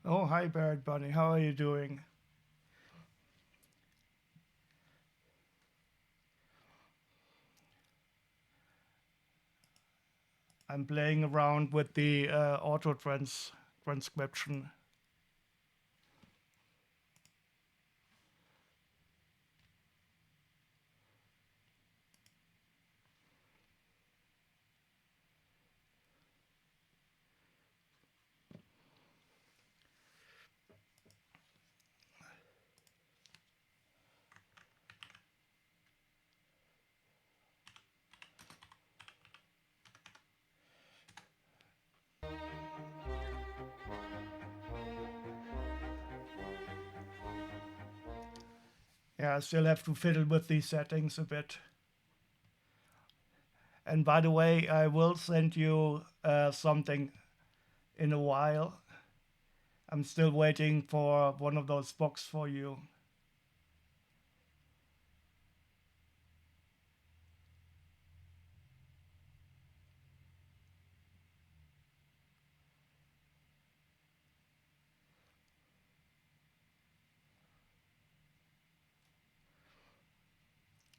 Oh, hi, Barrett Bunny. How are you doing? I'm playing around with the transcription. Yeah, I still have to fiddle with these settings a bit. And by the way, I will send you something in a while. I'm still waiting for one of those books for you.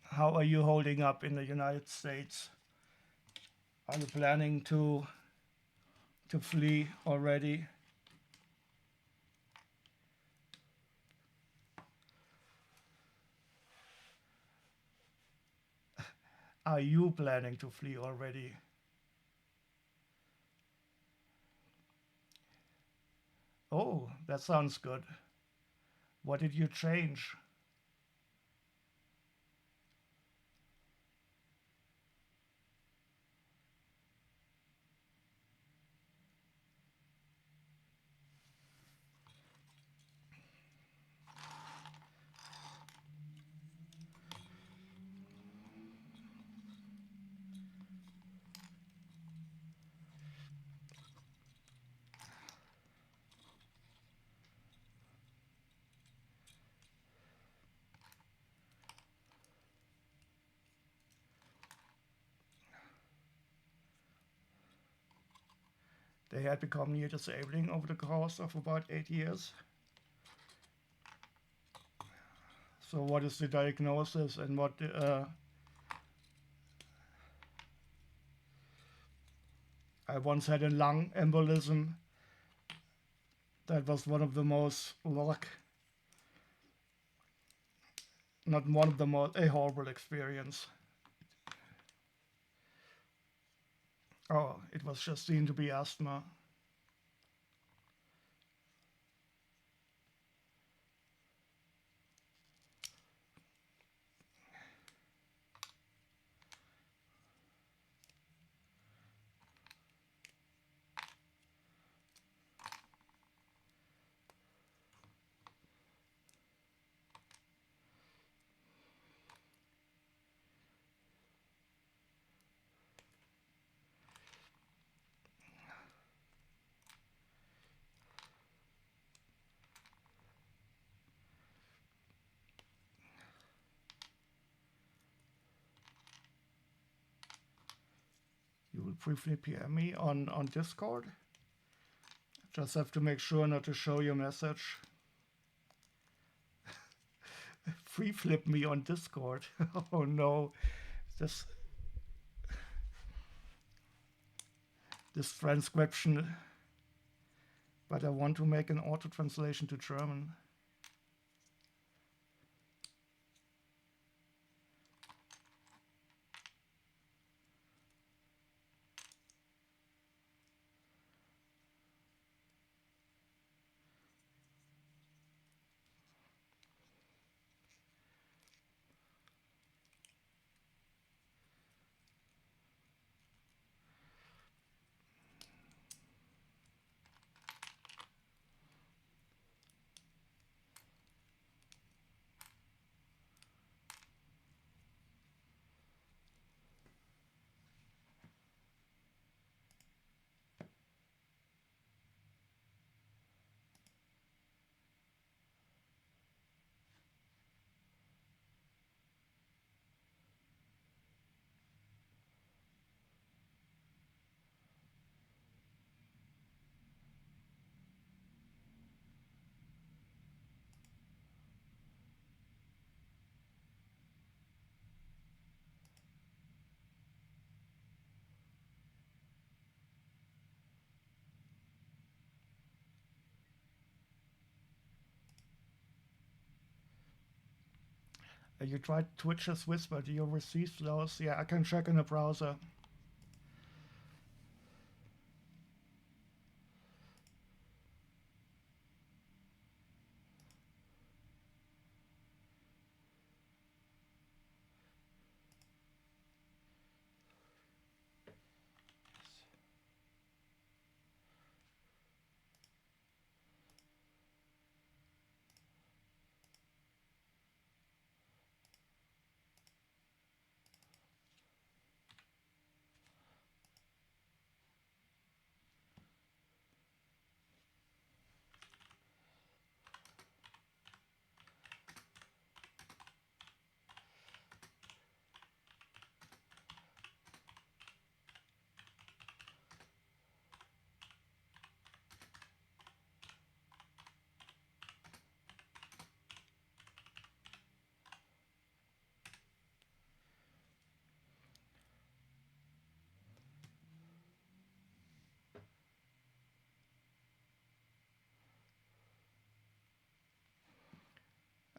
How are you holding up in the United States? Are you planning to flee already? Are you planning to flee already? Oh, that sounds good. What did you change? They had become near disabling over the course of about 8 years. So what is the diagnosis and what I once had a lung embolism. That was one of the most not one of the most, a horrible experience. Oh, it was just seen to be asthma. You will briefly PM me on Discord. Just have to make sure not to show your message. Free flip me on Discord. Oh no, this this transcription. But I want to make an auto translation to German. You tried Twitch's Whisper. Do you receive those? Yeah, I can check in the browser.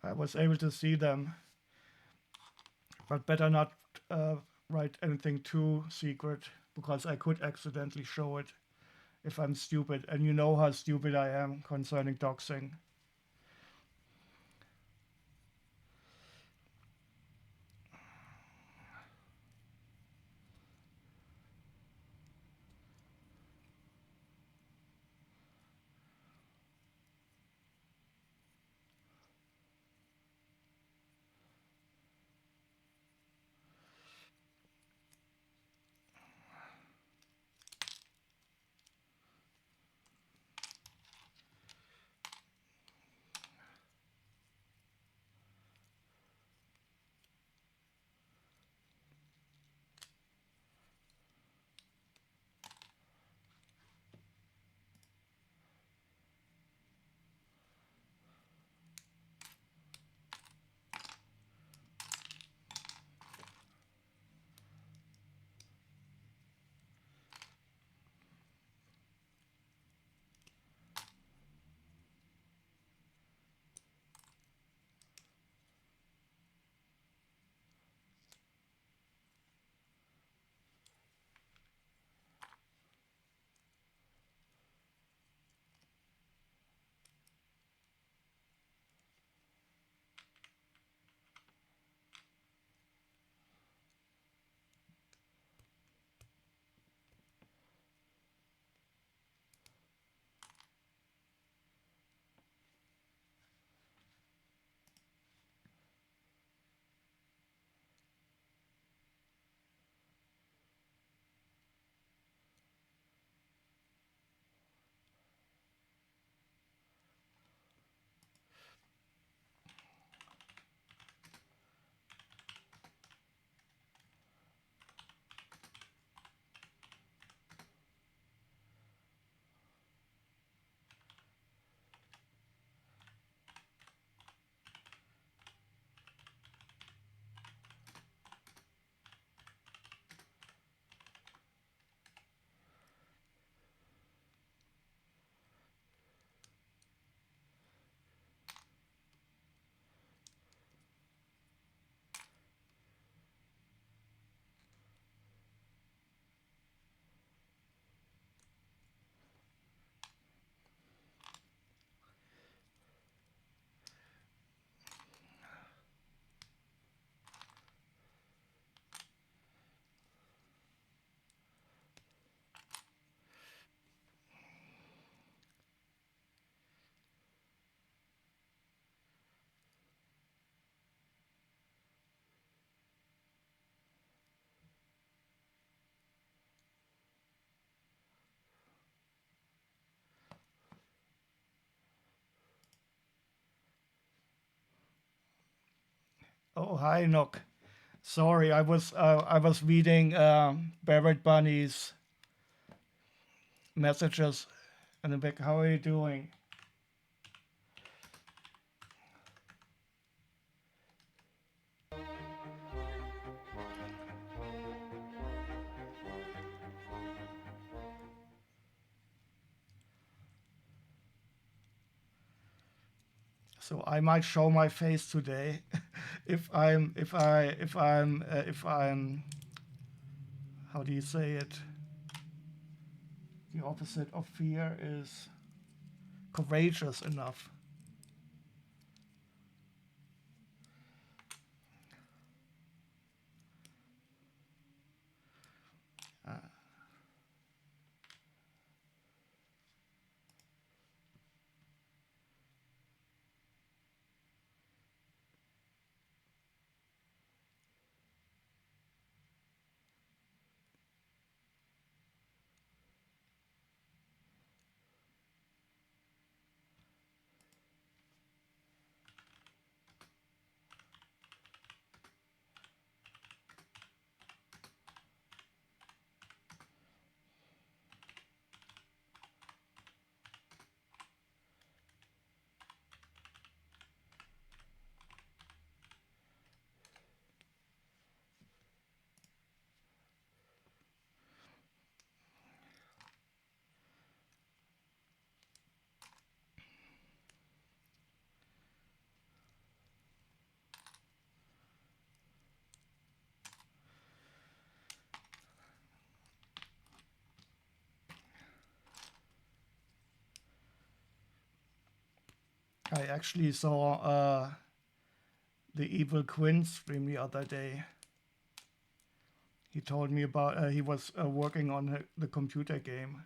I was able to see them, but better not write anything too secret because I could accidentally show it if I'm stupid. And you know how stupid I am concerning doxing. Oh, hi, Nook. Sorry, I was reading Barrett Bunny's messages in the back. How are you doing? So I might show my face today if I'm how do you say it? The opposite of fear is courageous enough. Uh, I actually saw the Evil Quinn stream the other day. He told me about he was working on the computer game.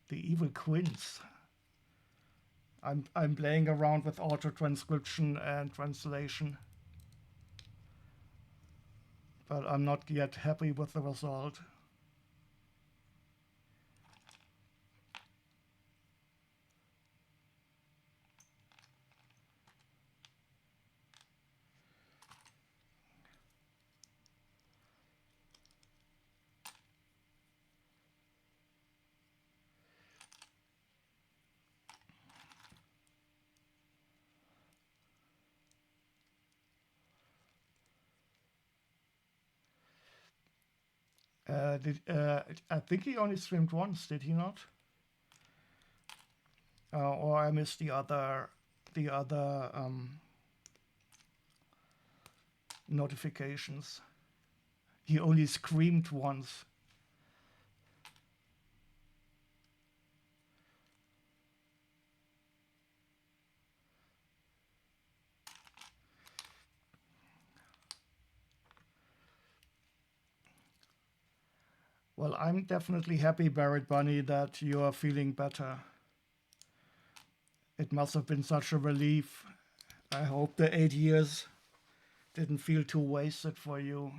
The Evil Quins. I'm playing around with auto transcription and translation, but I'm not yet happy with the result. I think he only streamed once, did he not? Or I missed the other notifications. He only screamed once. Well, I'm definitely happy, Barrett Bunny, that you are feeling better. It must have been such a relief. I hope the 8 years didn't feel too wasted for you.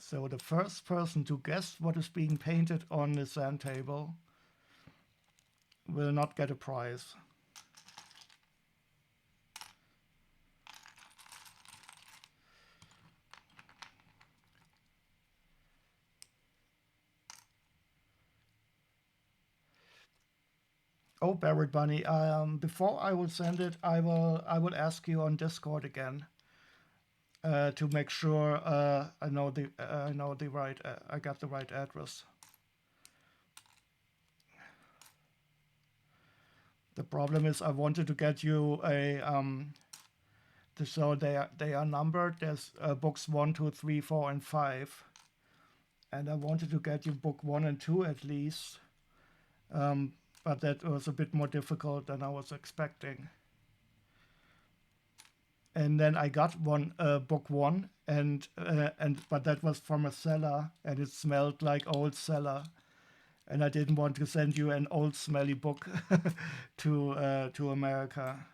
So the first person to guess what is being painted on the sand table will not get a prize. Oh, Barrett Bunny, before I will send it, I will ask you on Discord again to make sure I got the right address. The problem is I wanted to get you a so they are numbered. There's books 1, 2, 3, 4, and 5, and I wanted to get you book 1 and 2 at least, but that was a bit more difficult than I was expecting. And then I got book 1, and but that was from a cellar, and it smelled like old cellar. and I didn't want to send you an old smelly book to America.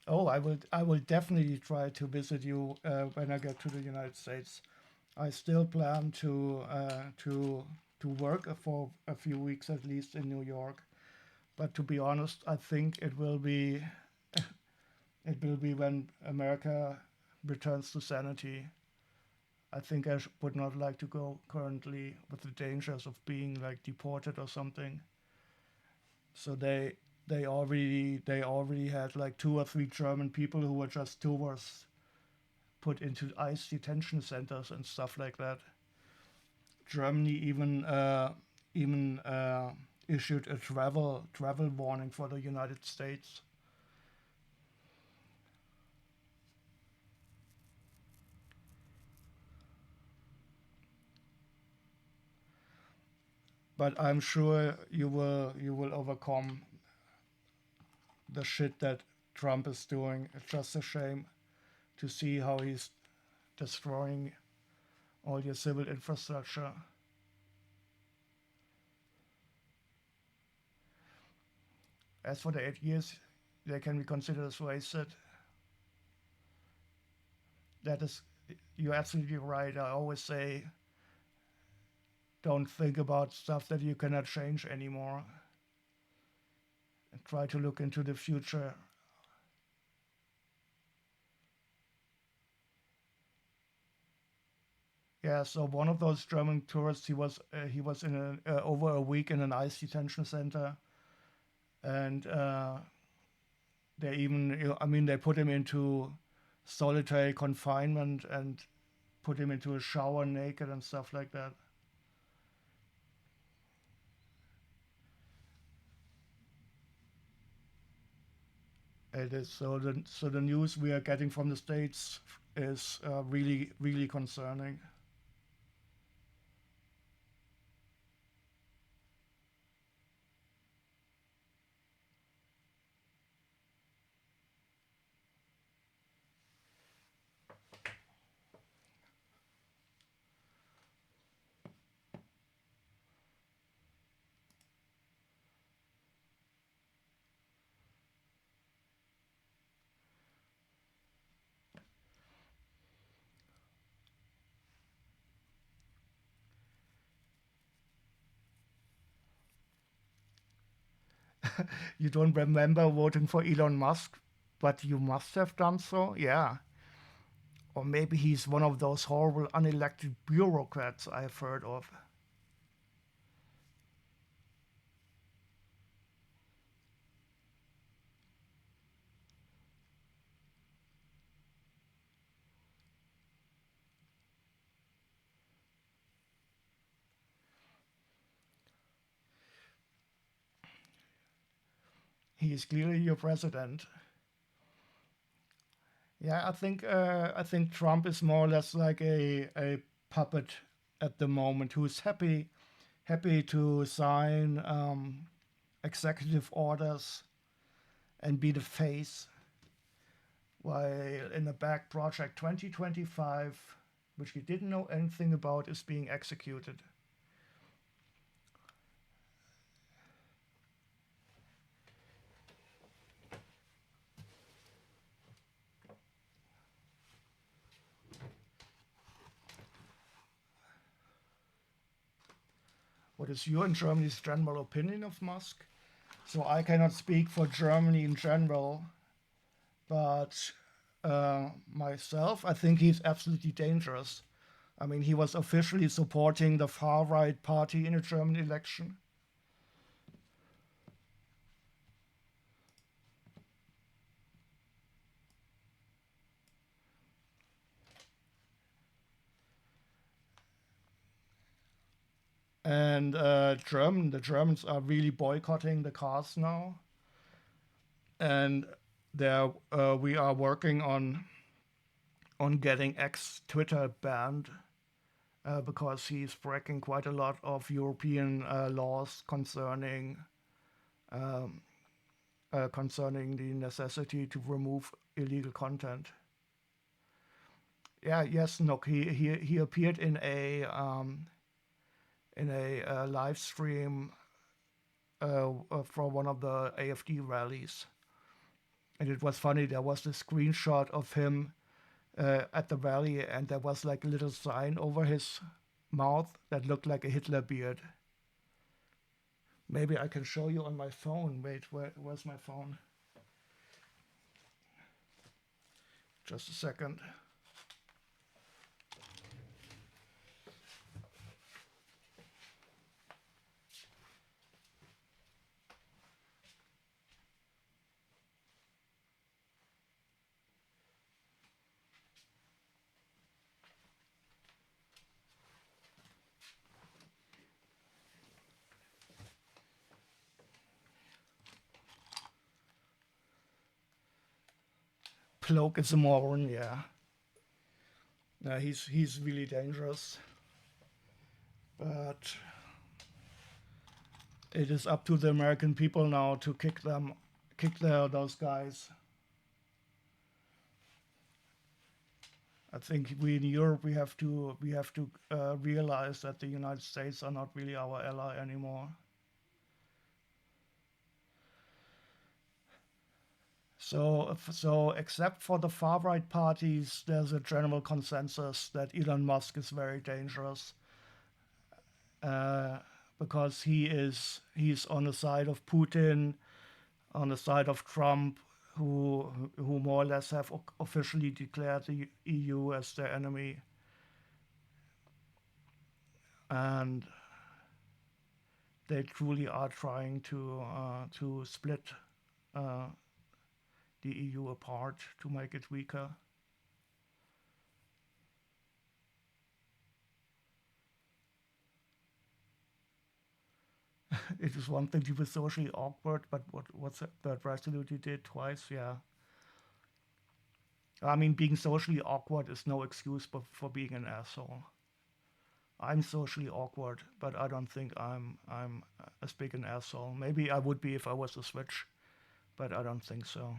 Oh, I will definitely try to visit you when I get to the United States. I still plan to work for a few weeks at least in New York. But to be honest, I think it will be when America returns to sanity. I think I would not like to go currently with the dangers of being like deported or something. So they already had like 2 or 3 German people who were just tourists put into ICE detention centers and stuff like that. Germany even issued a travel warning for the United States. But I'm sure you will overcome the shit that Trump is doing. It's just a shame to see how he's destroying all your civil infrastructure. As for the 8 years, they can be considered as wasted. That is, you're absolutely right. I always say, don't think about stuff that you cannot change anymore, and try to look into the future. Yeah, so one of those German tourists, he was in over a week in an ICE detention center, and they even, I mean, they put him into solitary confinement and put him into a shower naked and stuff like that. It is so the news we are getting from the states is really really concerning. You don't remember voting for Elon Musk, but you must have done so, yeah. Or maybe he's one of those horrible unelected bureaucrats I've heard of. He is clearly your president. Yeah, I think Trump is more or less like a puppet at the moment who's happy to sign executive orders and be the face. while in the back project 2025, which he didn't know anything about, is being executed. What is your and Germany's general opinion of Musk? So I cannot speak for Germany in general, but myself, I think he's absolutely dangerous. I mean, he was officially supporting the far-right party in a German election. And the Germans are really boycotting the cars now. And there, we are working on getting Twitter banned because he's breaking quite a lot of European laws concerning concerning the necessity to remove illegal content. Yeah, yes, look, he appeared in a live stream for one of the AfD rallies, and it was funny. There was this screenshot of him at the rally, and there was like a little sign over his mouth that looked like a Hitler beard. Maybe I can show you on my phone. Wait, where's my phone? Just a second. Cloak is a moron, yeah. He's really dangerous. But it is up to the American people now to kick those guys. I think we in Europe we have to realize that the United States are not really our ally anymore. So except for the far right parties, there's a general consensus that Elon Musk is very dangerous because he's on the side of Putin, on the side of Trump, who more or less have officially declared the EU as their enemy, and they truly are trying to split the EU apart to make it weaker. It is one thing to be socially awkward, but what's that Resolute did twice? Yeah. I mean, being socially awkward is no excuse for being an asshole. I'm socially awkward, but I don't think I'm as big an asshole. Maybe I would be if I was a Switch, but I don't think so.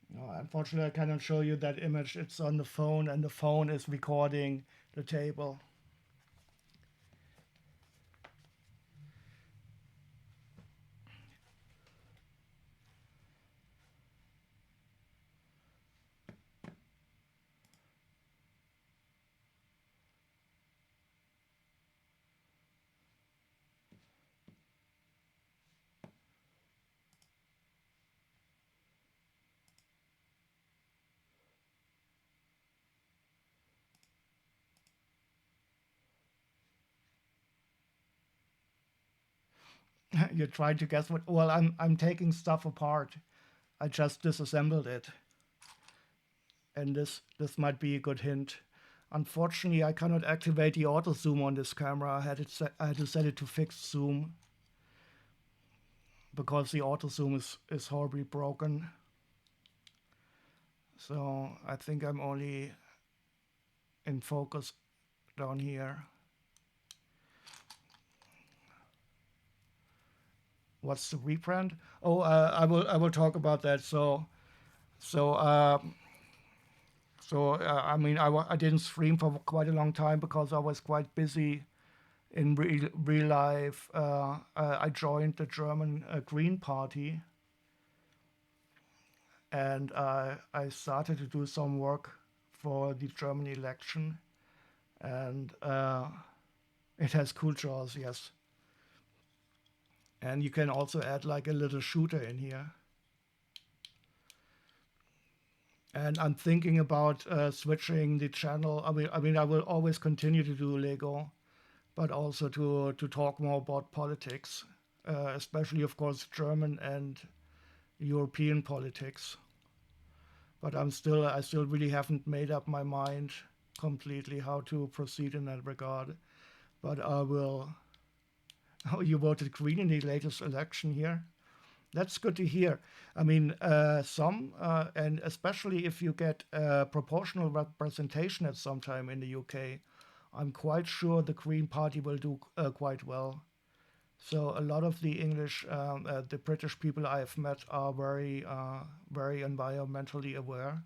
No, unfortunately, I cannot show you that image. It's on the phone, and the phone is recording the table. You're trying to guess what? Well, I'm taking stuff apart. I just disassembled it, and this might be a good hint. Unfortunately, I cannot activate the auto zoom on this camera. I had to set it to fixed zoom because the auto zoom is horribly broken. So I think I'm only in focus down here. What's the rebrand? Oh, I will talk about that. So I mean I didn't stream for quite a long time because I was quite busy in real life. I joined the German Green Party, and I started to do some work for the German election, and it has cool jaws, yes. And you can also add like a little shooter in here. And I'm thinking about switching the channel. I mean, I will always continue to do Lego, but also to talk more about politics, especially, of course, German and European politics. But I still really haven't made up my mind completely how to proceed in that regard. But I will. Oh, you voted Green in the latest election here. That's good to hear. I mean, and especially if you get proportional representation at some time in the UK, I'm quite sure the Green Party will do quite well. So a lot of the the British people I've met are very environmentally aware.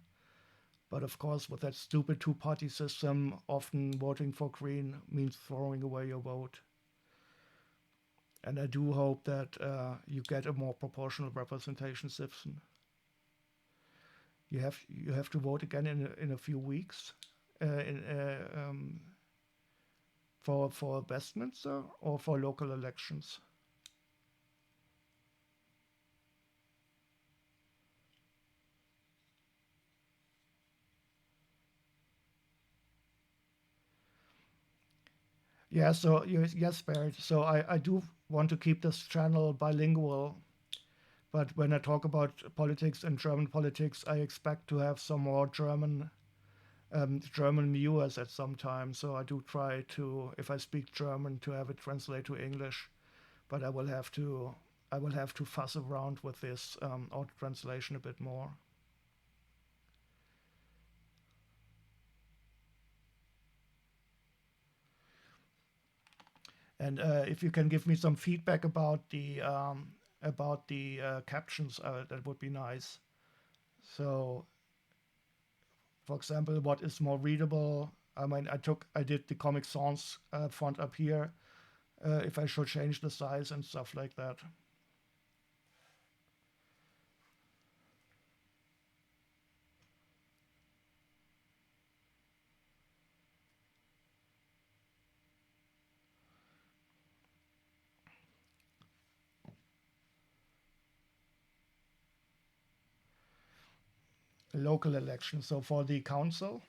But of course, with that stupid two-party system, often voting for Green means throwing away your vote. And I do hope that you get a more proportional representation, Simpson. You have to vote again in a few weeks, in, for Westminster or for local elections. Yeah, so yes, Barrett. So I do want to keep this channel bilingual, but when I talk about politics and German politics, I expect to have some more German viewers at some time. So I do try to, if I speak German, to have it translate to English, but I will have to fuss around with this auto translation a bit more. And if you can give me some feedback about the captions, that would be nice. So, for example, what is more readable? I mean, I did the Comic Sans font up here. If I should change the size and stuff like that. Local election. So for the council.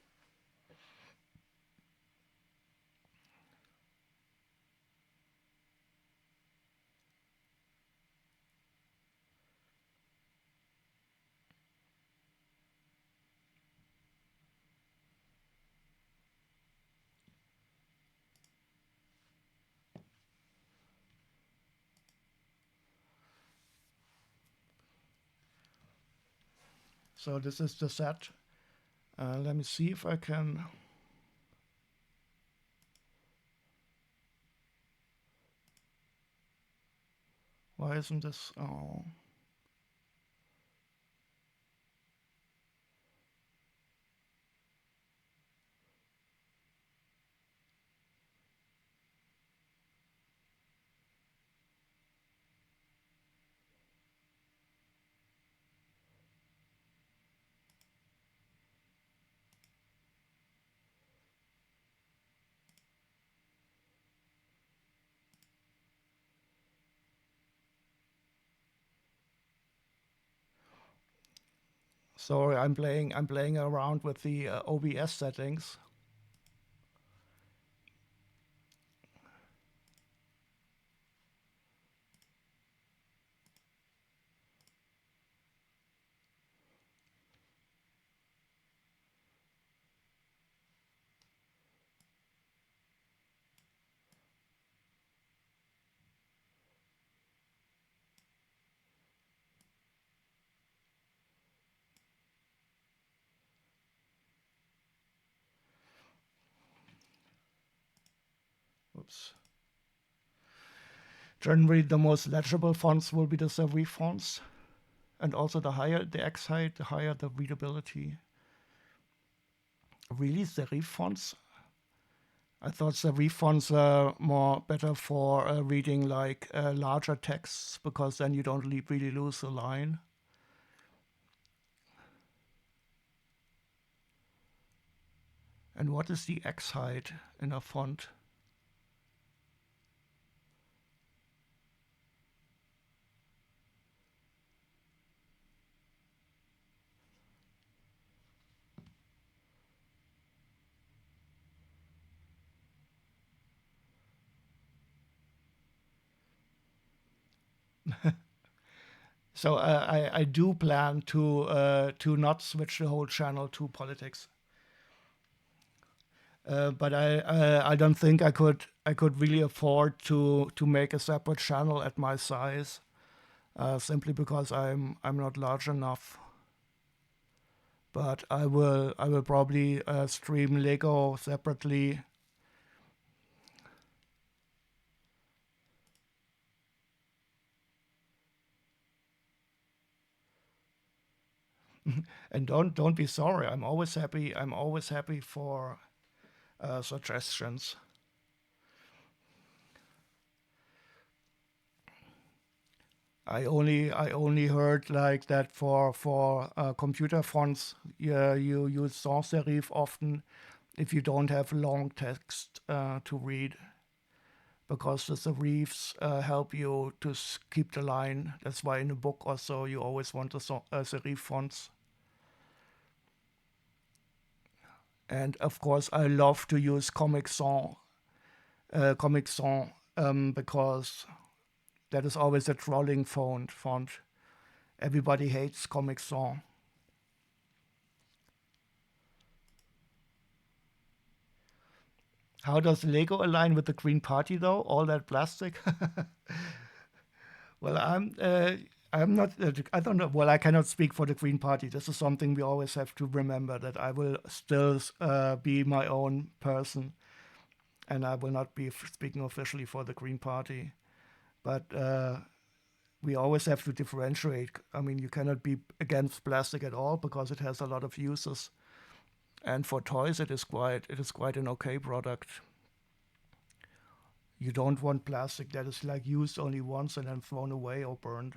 So this is the set. Let me see if I can. Why isn't this? Oh. Sorry, I'm playing around with the OBS settings. Whoops. Generally, the most legible fonts will be the serif fonts. And also the higher the X height, the higher the readability. Really, serif fonts? I thought serif fonts were more better for reading like larger texts, because then you don't really lose a line. And what is the X height in a font? So I do plan to not switch the whole channel to politics, but I don't think I could really afford to make a separate channel at my size, simply because I'm not large enough. But I will probably stream Lego separately. And don't be sorry. I'm always happy. I'm always happy for suggestions. I only heard like that for computer fonts, you use sans serif often if you don't have long text to read, because the serifs help you to keep the line. That's why in a book or so you always want the serif fonts. And of course, I love to use Comic Sans, because that is always a trolling font. Everybody hates Comic Sans. How does Lego align with the Green Party, though? All that plastic? Well, I'm not. I don't know. Well, I cannot speak for the Green Party. This is something we always have to remember, that I will still be my own person, and I will not be speaking officially for the Green Party. But we always have to differentiate. I mean, you cannot be against plastic at all because it has a lot of uses, and for toys, it is quite an okay product. You don't want plastic that is like used only once and then thrown away or burned.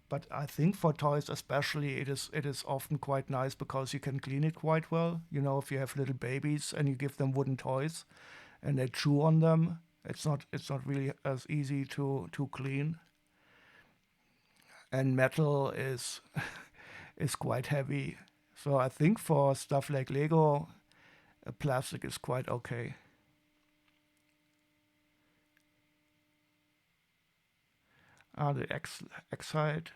But I think for toys especially, it is often quite nice because you can clean it quite well. You know, if you have little babies and you give them wooden toys and they chew on them, it's not really as easy to clean. And metal is is quite heavy. So I think for stuff like Lego, plastic is quite okay. The X height.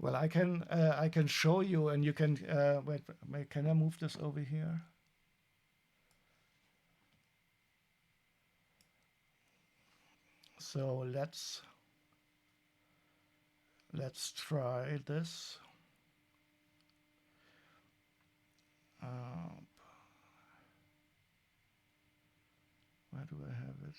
Well, I can show you, and you can wait. Can I move this over here? So let's try this. Where do I have it?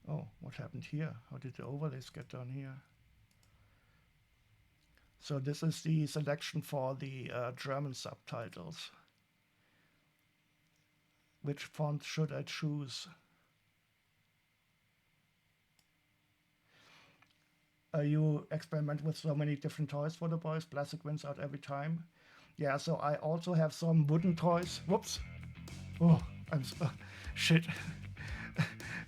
Oh, what happened here? How did the overlays get done here? So this is the selection for the German subtitles. Which font should I choose? You experiment with so many different toys for the boys. Plastic wins out every time. Yeah, so I also have some wooden toys. Whoops. Oh, I'm shit.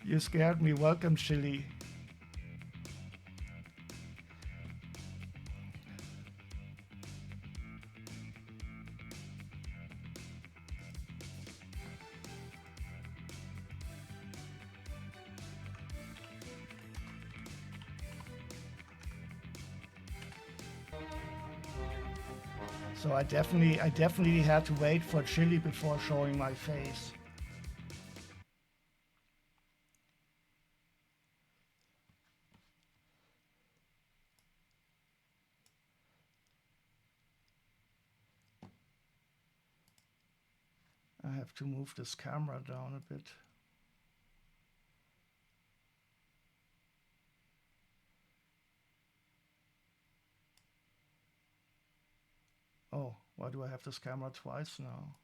You scared me. Welcome, Chili. So I definitely had to wait for chili before showing my face. I have to move this camera down a bit. Oh, why do I have this camera twice now?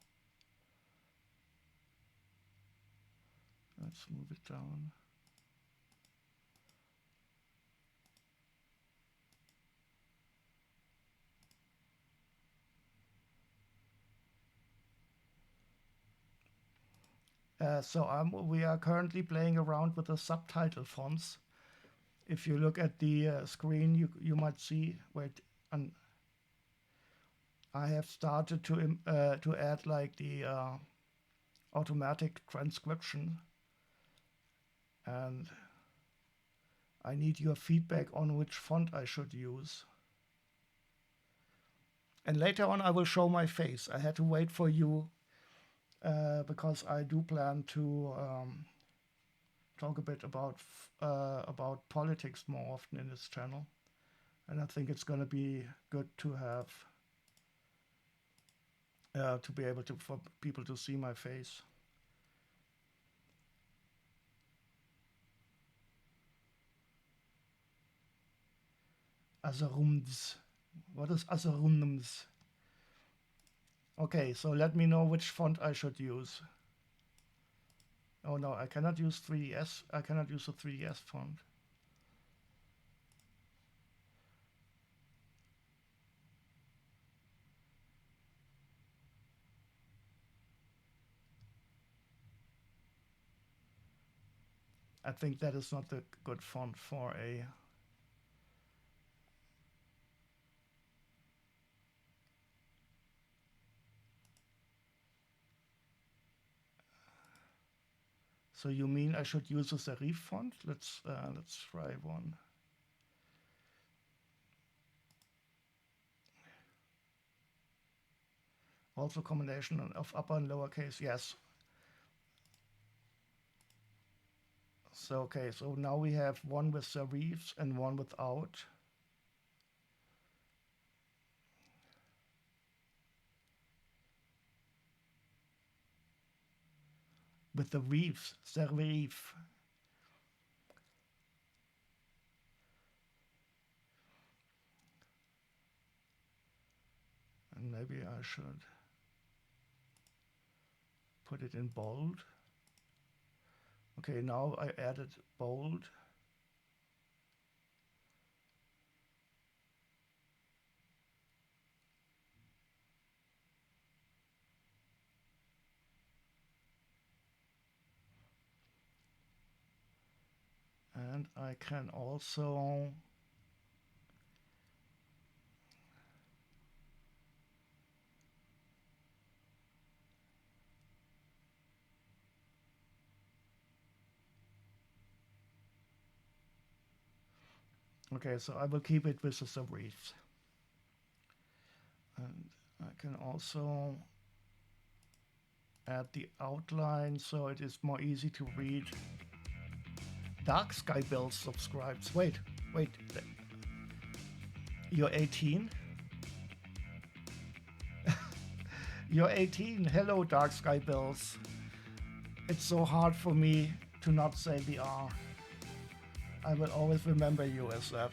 Let's move it down. We are currently playing around with the subtitle fonts. If you look at the screen, you might see. Wait, I have started to add like the automatic transcription, and I need your feedback on which font I should use. And later on, I will show my face. I had to wait for you because I do plan to talk a bit about politics more often in this channel, and I think it's going to be good to have to be able to for people to see my face. Azarums. What is Azarums? Okay, so let me know which font I should use. Oh no, I cannot use 3DS. I cannot use the 3DS font. I think that is not the good font for a... So you mean I should use a serif font? Let's try one. Also combination of upper and lowercase, yes. So okay, so now we have one with serifs and one without. With the reefs, serif. And maybe I should put it in bold. Okay, now I added bold. And I can also okay, so I will keep it with the serifs. And I can also add the outline so it is more easy to read. Dark Sky Bill subscribes. Wait. You're 18? You're 18. Hello, Dark Sky Bills. It's so hard for me to not say the R. I will always remember you as that.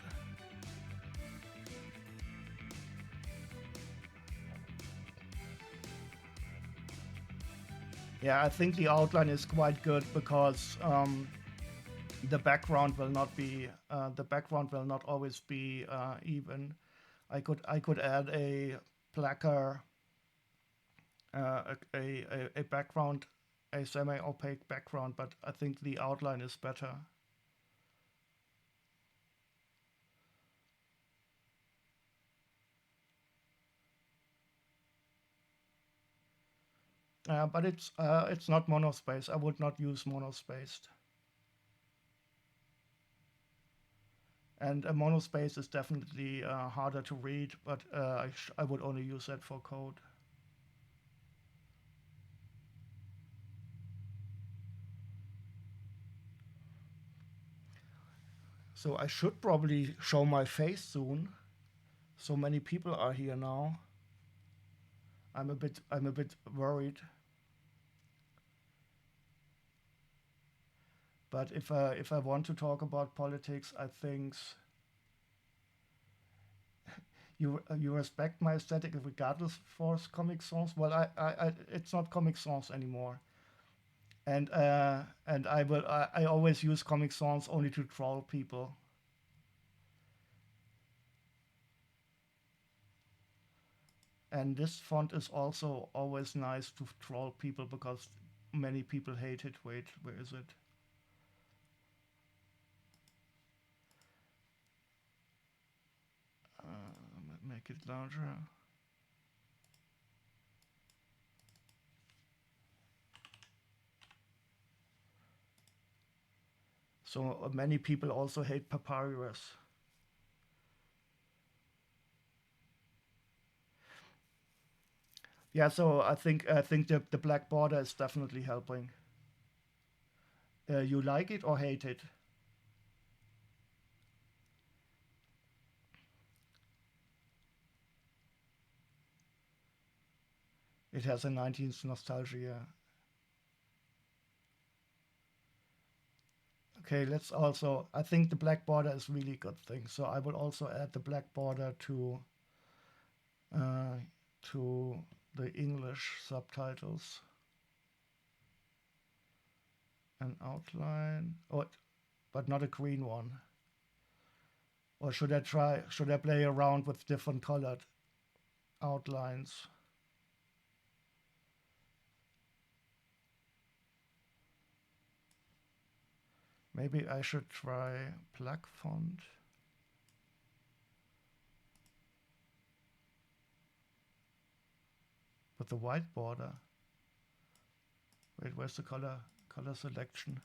Yeah, I think the outline is quite good because the background will not always be even. I could add a blacker a background, a semi-opaque background, but I think the outline is better. But it's not monospace. I would not use monospaced. And a monospace is definitely harder to read, but I would only use that for code. So I should probably show my face soon. So many people are here now. I'm a bit worried. But if I want to talk about politics, I think you respect my aesthetic regardless for Comic Sans. Well, it's not Comic Sans anymore, and I always use Comic Sans only to troll people. And this font is also always nice to troll people because many people hate it. Wait, where is it? Make it larger. So many people also hate Papyrus. Yeah, so I think the black border is definitely helping. You like it or hate it? It has a 19th nostalgia. Okay, let's also. I think the black border is really a good thing. So I will also add the black border uh, to the English subtitles. An outline, oh, but not a green one. Or should I try? Should I play around with different colored outlines? Maybe I should try black font. With the white border. Wait, where's the color selection?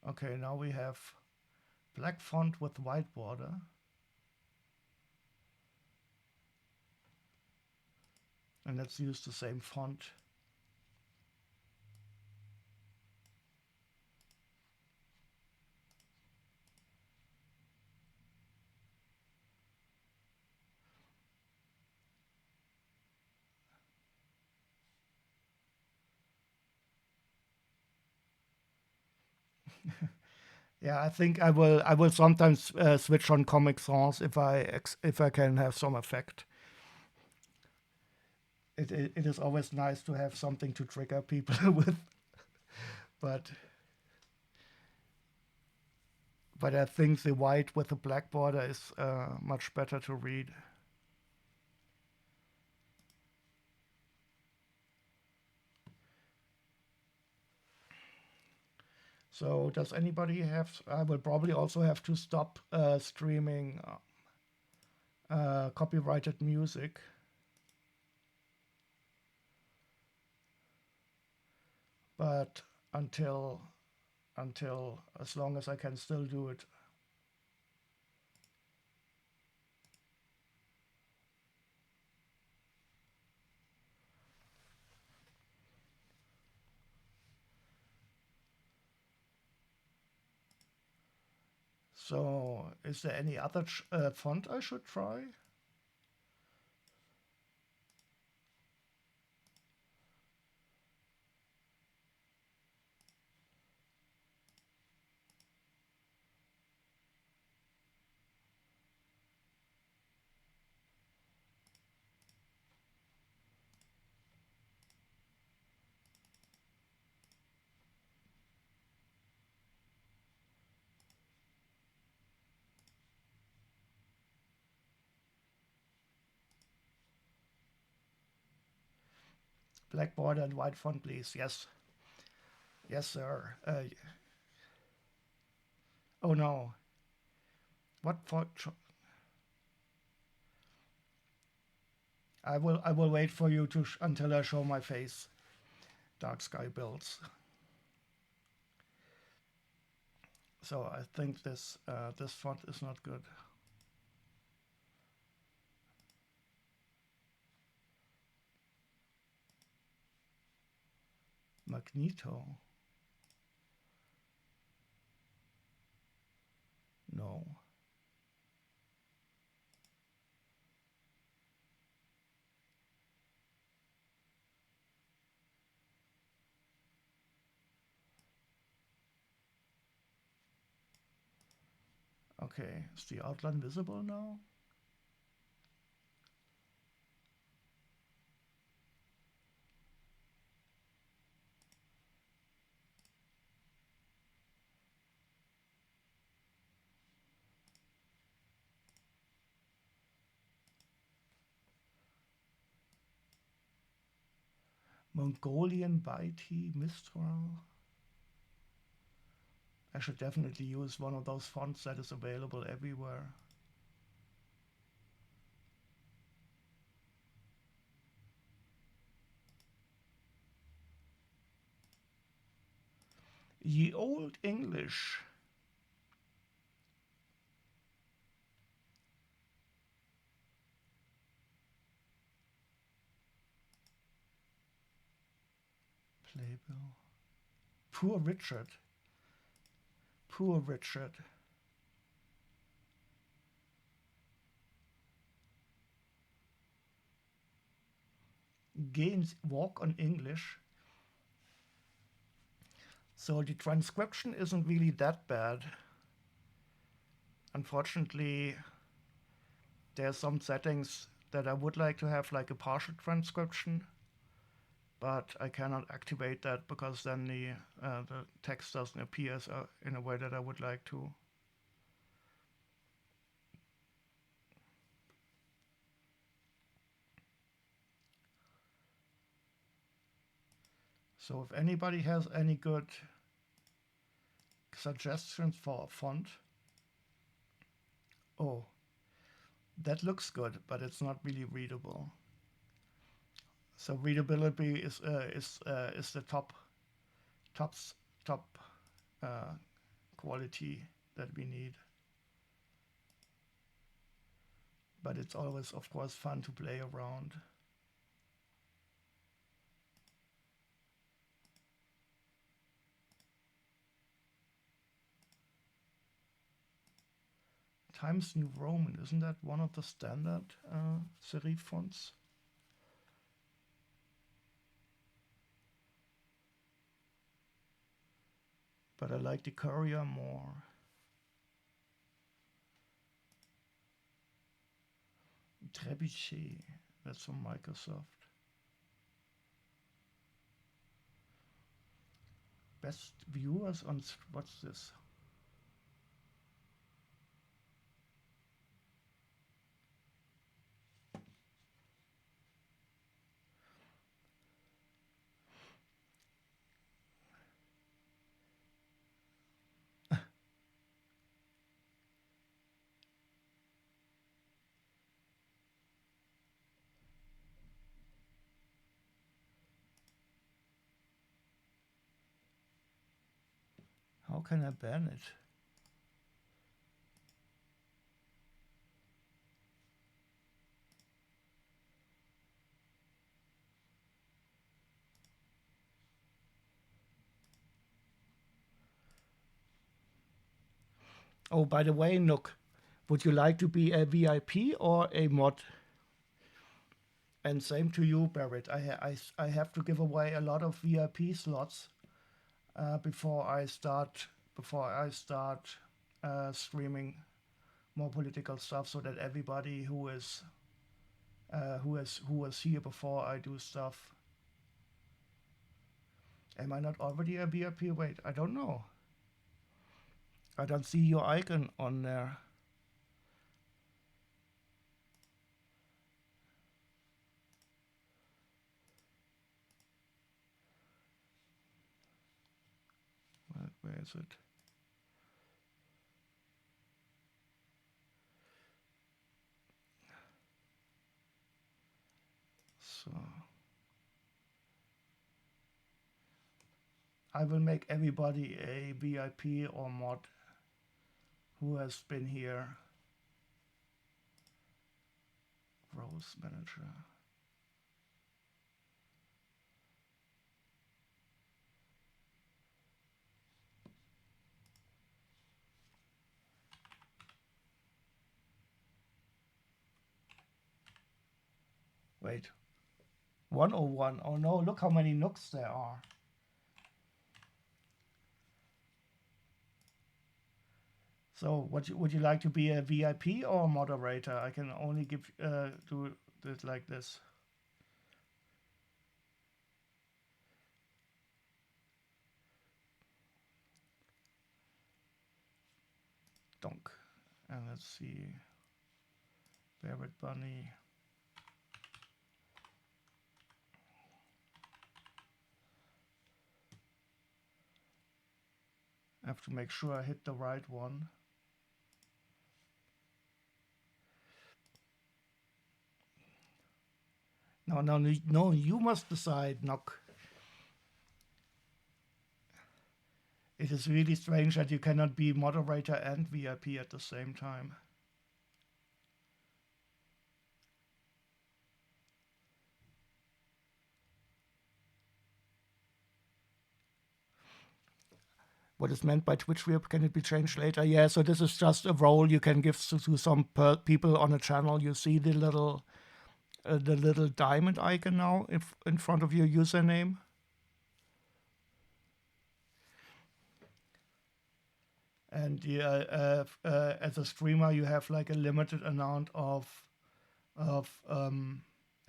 Okay, now we have black font with white border. And let's use the same font. Yeah, I think I will sometimes switch on Comic Sans if I can have some effect. It is always nice to have something to trigger people with, but I think the white with the black border is much better to read. So does anybody have? I will probably also have to stop streaming copyrighted music. But until as long as I can still do it. So is there any other font I should try? Black border and white font, please. Yes. Yes, sir. Oh no. What font? I will wait for you to until I show my face. Dark sky builds. So I think this this font is not good. Magneto. No. Okay, is the outline visible now? Mongolian Baiti Mistral. I should definitely use one of those fonts that is available everywhere. Ye Old English. Playbill. Poor Richard. Poor Richard. Gains walk on English. So the transcription isn't really that bad. Unfortunately, there are some settings that I would like to have, like a partial transcription, but I cannot activate that because then the text doesn't appear in a way that I would like to. So if anybody has any good suggestions for a font. Oh, that looks good, but it's not really readable. So readability is the top quality that we need. But it's always, of course, fun to play around. Times New Roman, isn't that one of the standard serif fonts? But I like the Courier more. Trebuchet, that's from Microsoft. Best viewers on, what's this? How can I ban it? Oh, by the way, Nook, would you like to be a VIP or a mod? And same to you, Barrett. I have to give away a lot of VIP slots before I start streaming more political stuff, so that everybody who was here before I do stuff. Am I not already a VIP? Wait, I don't know. I don't see your icon on there. Where is it? So I will make everybody a VIP or mod who has been here. Roles manager. Wait, 101. Oh no, look how many nooks there are. So would you like to be a VIP or a moderator? I can only give do it like this. Donk. And let's see. Bear it bunny. I have to make sure I hit the right one. No, you must decide, Nock. It is really strange that you cannot be moderator and VIP at the same time. What is meant by Twitch VIP, can it be changed later? Yeah, so this is just a role you can give to some people on a channel. You see the little diamond icon now in front of your username. And yeah, as a streamer, you have like a limited amount of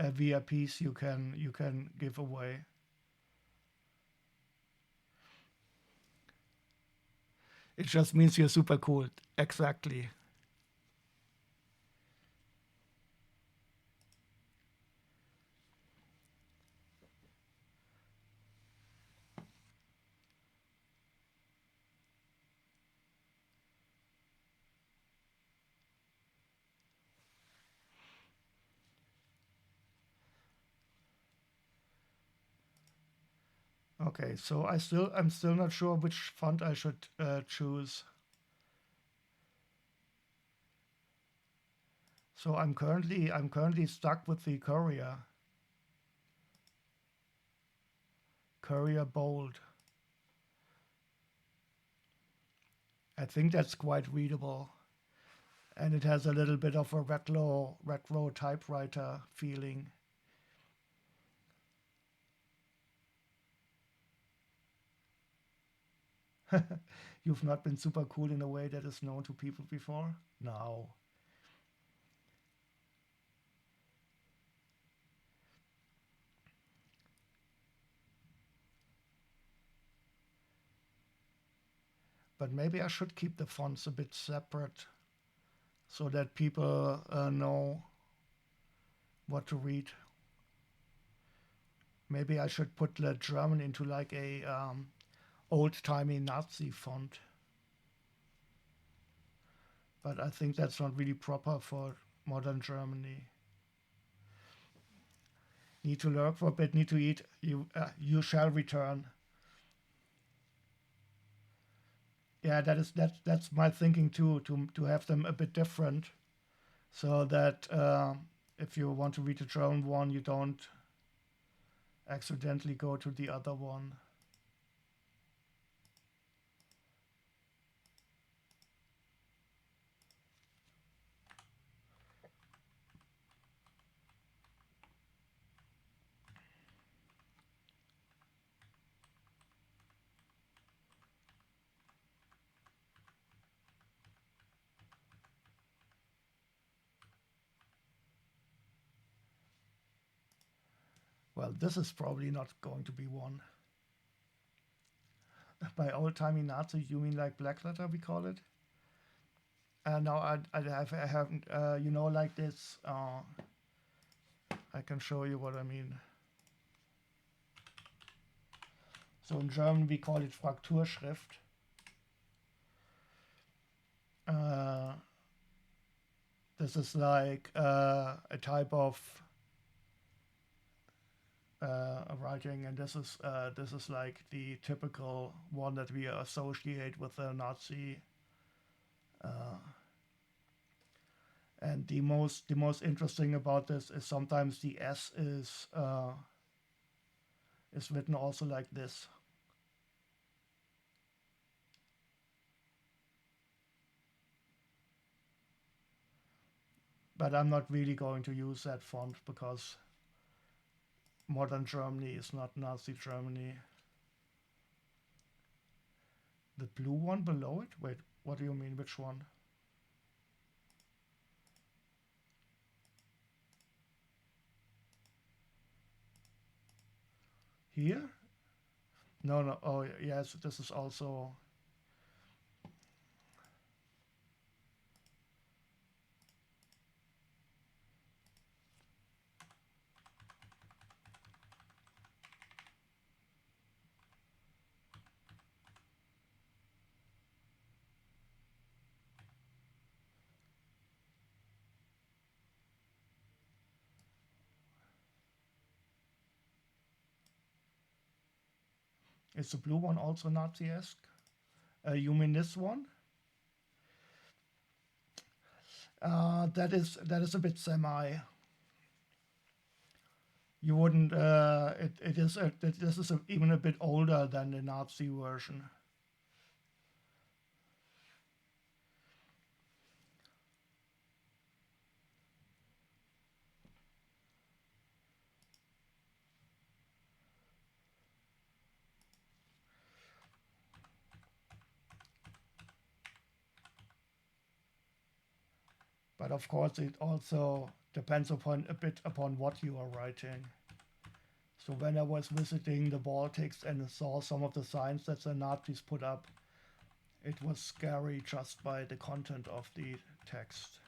VIPs you can give away. It just means you're super cool. Exactly. Okay, so I'm still not sure which font I should choose. So I'm currently stuck with the Courier Bold. I think that's quite readable, and it has a little bit of a retro typewriter feeling. You've not been super cool in a way that is known to people before? No. But maybe I should keep the fonts a bit separate so that people know what to read. Maybe I should put the German into like a old-timey Nazi font. But I think that's not really proper for modern Germany. Need to lurk for a bit, need to eat, you shall return. Yeah, that's my thinking too, to have them a bit different, so that if you want to read the German one, you don't accidentally go to the other one. Well, this is probably not going to be one. By old-timey Nazi, you mean like black letter, we call it? No, I haven't, you know, like this. I can show you what I mean. So in German, we call it Frakturschrift. This is like a type of writing, and this is like the typical one that we associate with the Nazi. And the most interesting about this is sometimes the S is written also like this. But I'm not really going to use that font because modern Germany is not Nazi Germany. The blue one below it? Wait, what do you mean? Which one? Here? No, no. Oh, yes, this is also... Is the blue one also Nazi-esque? You mean this one? That is a bit semi. You wouldn't. This is even a bit older than the Nazi version. But of course, it also depends upon a bit upon what you are writing. So when I was visiting the Baltics and saw some of the signs that the Nazis put up, it was scary just by the content of the text.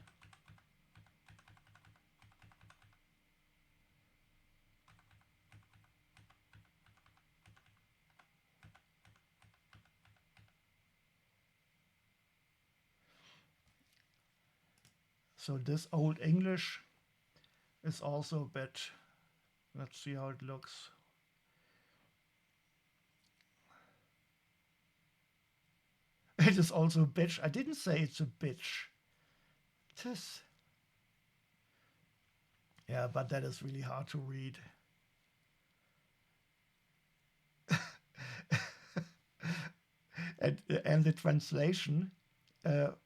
So this Old English is also a bit, let's see how it looks. It is also a bitch. I didn't say it's a bitch. It is. Yeah, but that is really hard to read. And the translation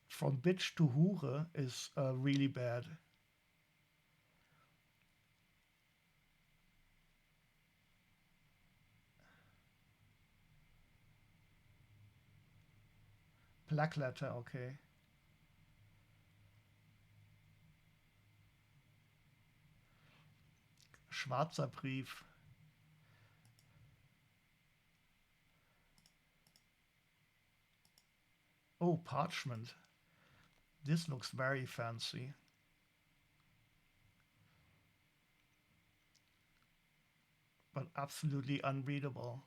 from bitch to hure is really bad. Black letter, okay. Schwarzer Brief. Oh, parchment. This looks very fancy. But absolutely unreadable.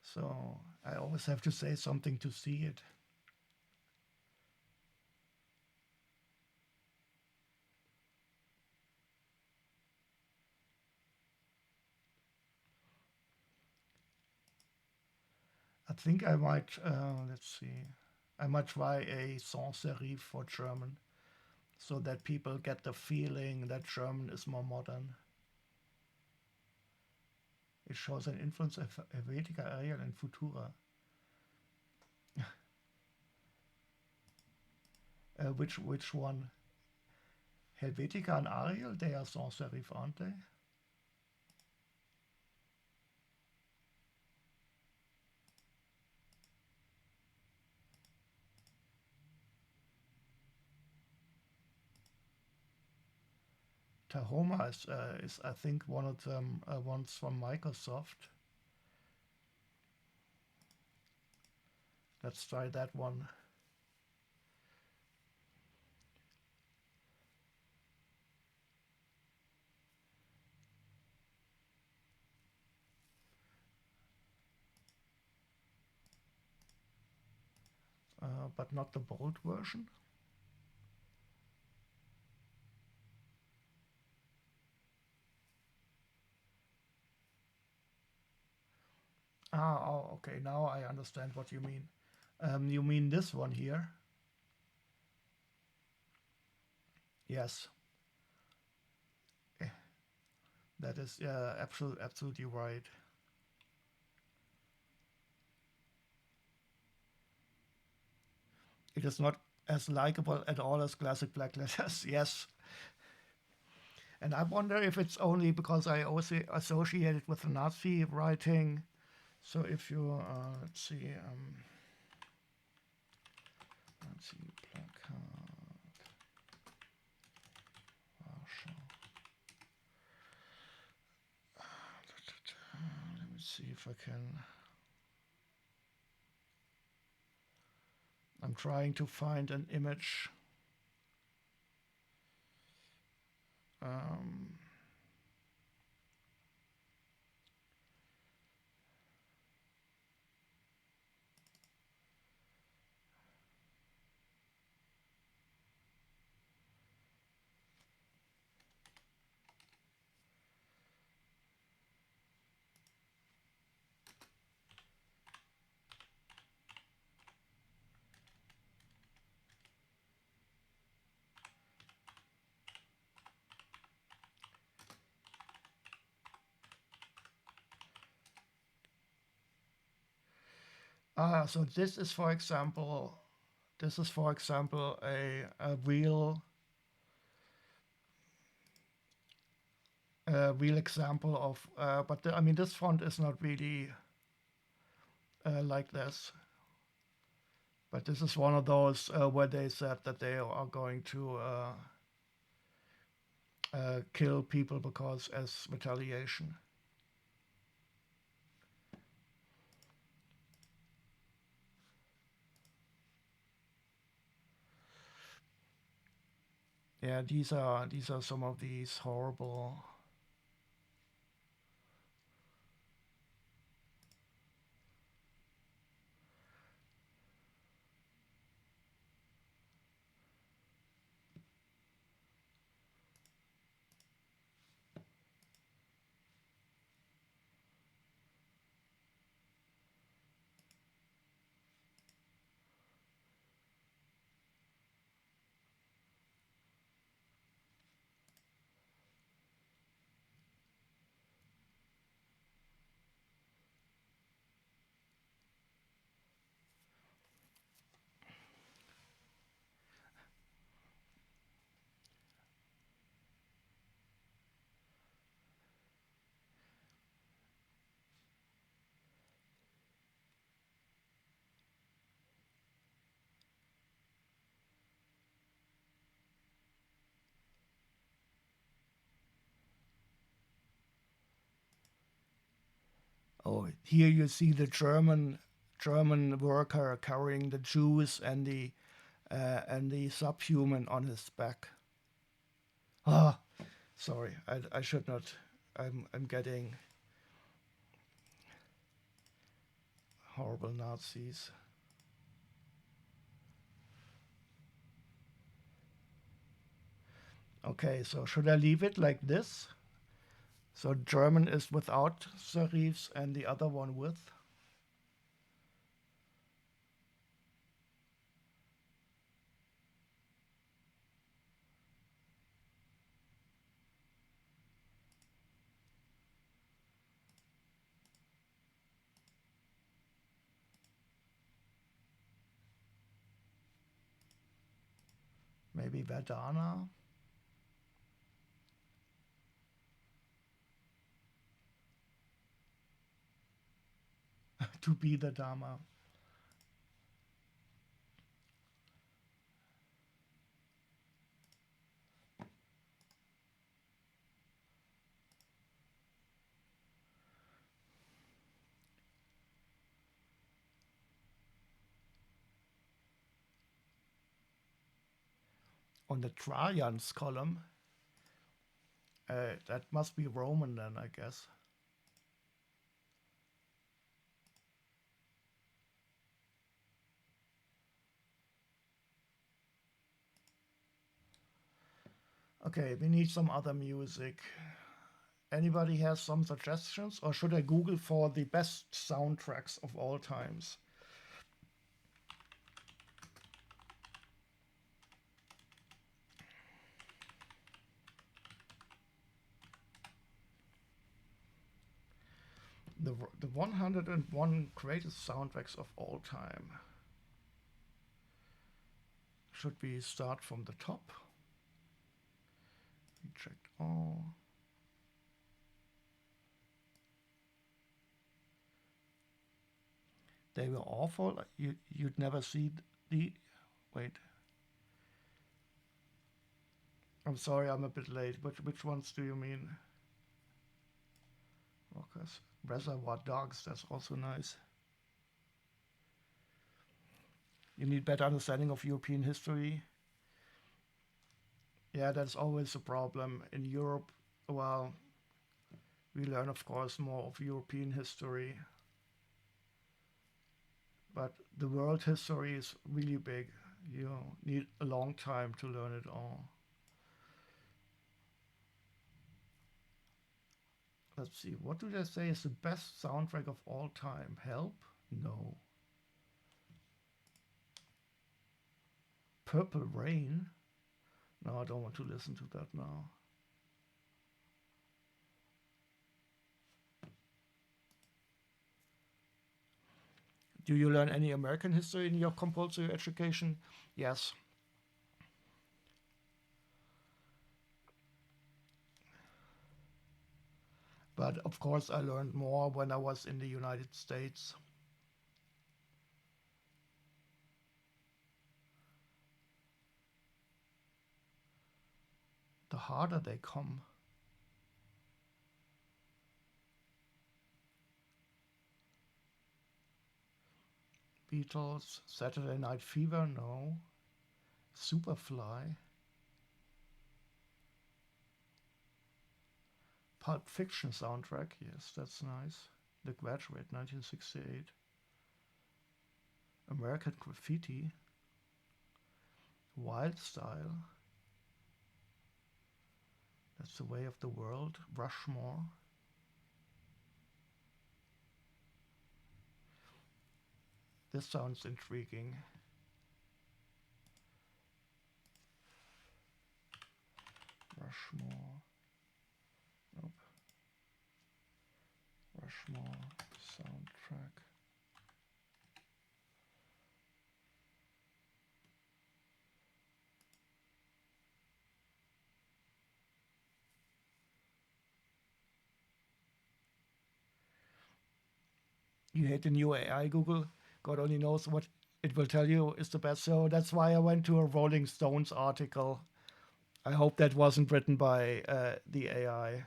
So I always have to say something to see it. I think I might, let's see, I might try a sans serif for German so that people get the feeling that German is more modern. It shows an influence of Helvetica, Arial, and Futura. Which one? Helvetica and Arial, they are sans serif, aren't they? Tahoma is I think one of them ones from Microsoft. Let's try that one. but not the bold version. Oh, okay, now I understand what you mean. You mean this one here? Yes. That is absolutely right. It is not as likable at all as classic black letters. Yes. And I wonder if it's only because I also associate it with Nazi writing. So if you, let's see, Nazi placard, Warsaw. Let me see if I can. I'm trying to find an image. So this is, for example, a real example of, but I mean, this font is not really like this. But this is one of those where they said that they are going to kill people because as retaliation. Yeah, these are some of these horrible. Oh, here you see the German worker carrying the Jews and the subhuman on his back. Ah, sorry, I should not. I'm getting horrible Nazis. Okay, so should I leave it like this? So German is without serifs and the other one with. Maybe Verdana. To be the Dama. On the Trajan's column. That must be Roman then, I guess. Okay, we need some other music. Anybody has some suggestions, or should I Google for the best soundtracks of all times? The 101 greatest soundtracks of all time. Should we start from the top? We checked all. They were awful. You'd never see the. Wait. I'm sorry, I'm a bit late. Which ones do you mean? Rockers. Reservoir Dogs. That's also nice. You need better understanding of European history. Yeah, that's always a problem in Europe. Well, we learn, of course, more of European history, but the world history is really big. You need a long time to learn it all. Let's see, what do they say is the best soundtrack of all time? Help? No. Purple Rain? No, I don't want to listen to that now. Do you learn any American history in your compulsory education? Yes. But of course, I learned more when I was in the United States. The harder they come. Beatles, Saturday Night Fever, no. Superfly. Pulp Fiction soundtrack, yes, that's nice. The Graduate, 1968. American Graffiti. Wild Style. That's the Way of the World. Rushmore. This sounds intriguing. Rushmore. Nope. Rushmore soundtrack. You hate the new AI, Google? God only knows what it will tell you is the best. So that's why I went to a Rolling Stones article. I hope that wasn't written by the AI.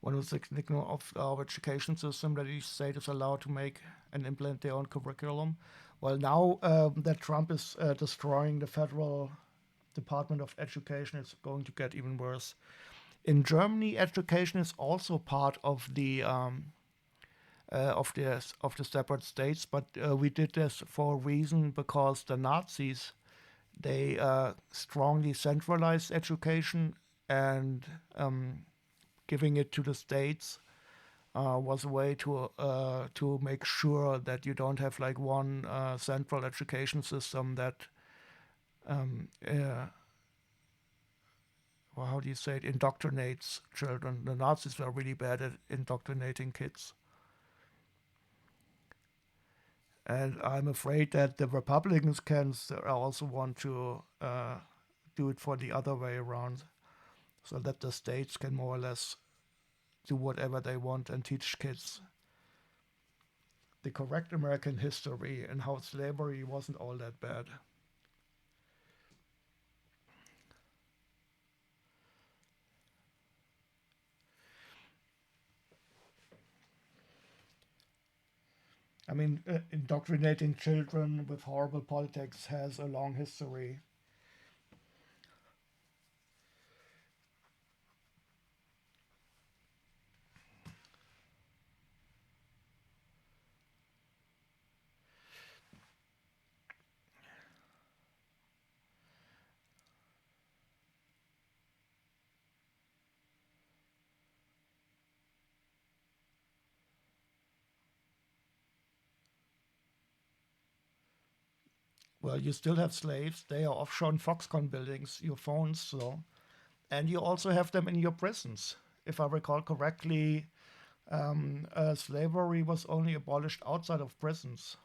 One of the signal of our education system that each state is allowed to make and implement their own curriculum. Well, now that Trump is destroying the federal Department of Education, it's going to get even worse. In Germany, education is also part of the separate states, but we did this for a reason because the Nazis they strongly centralized education and giving it to the states was a way to make sure that you don't have like one central education system that well, how do you say it, indoctrinates children. The Nazis were really bad at indoctrinating kids. And I'm afraid that the Republicans can also want to do it for the other way around, so that the states can more or less do whatever they want and teach kids the correct American history and how slavery wasn't all that bad. I mean, indoctrinating children with horrible politics has a long history. Well, you still have slaves. They are offshore in Foxconn buildings, your phones, so. And you also have them in your prisons. If I recall correctly, slavery was only abolished outside of prisons.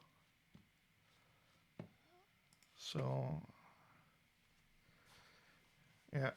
So, yeah.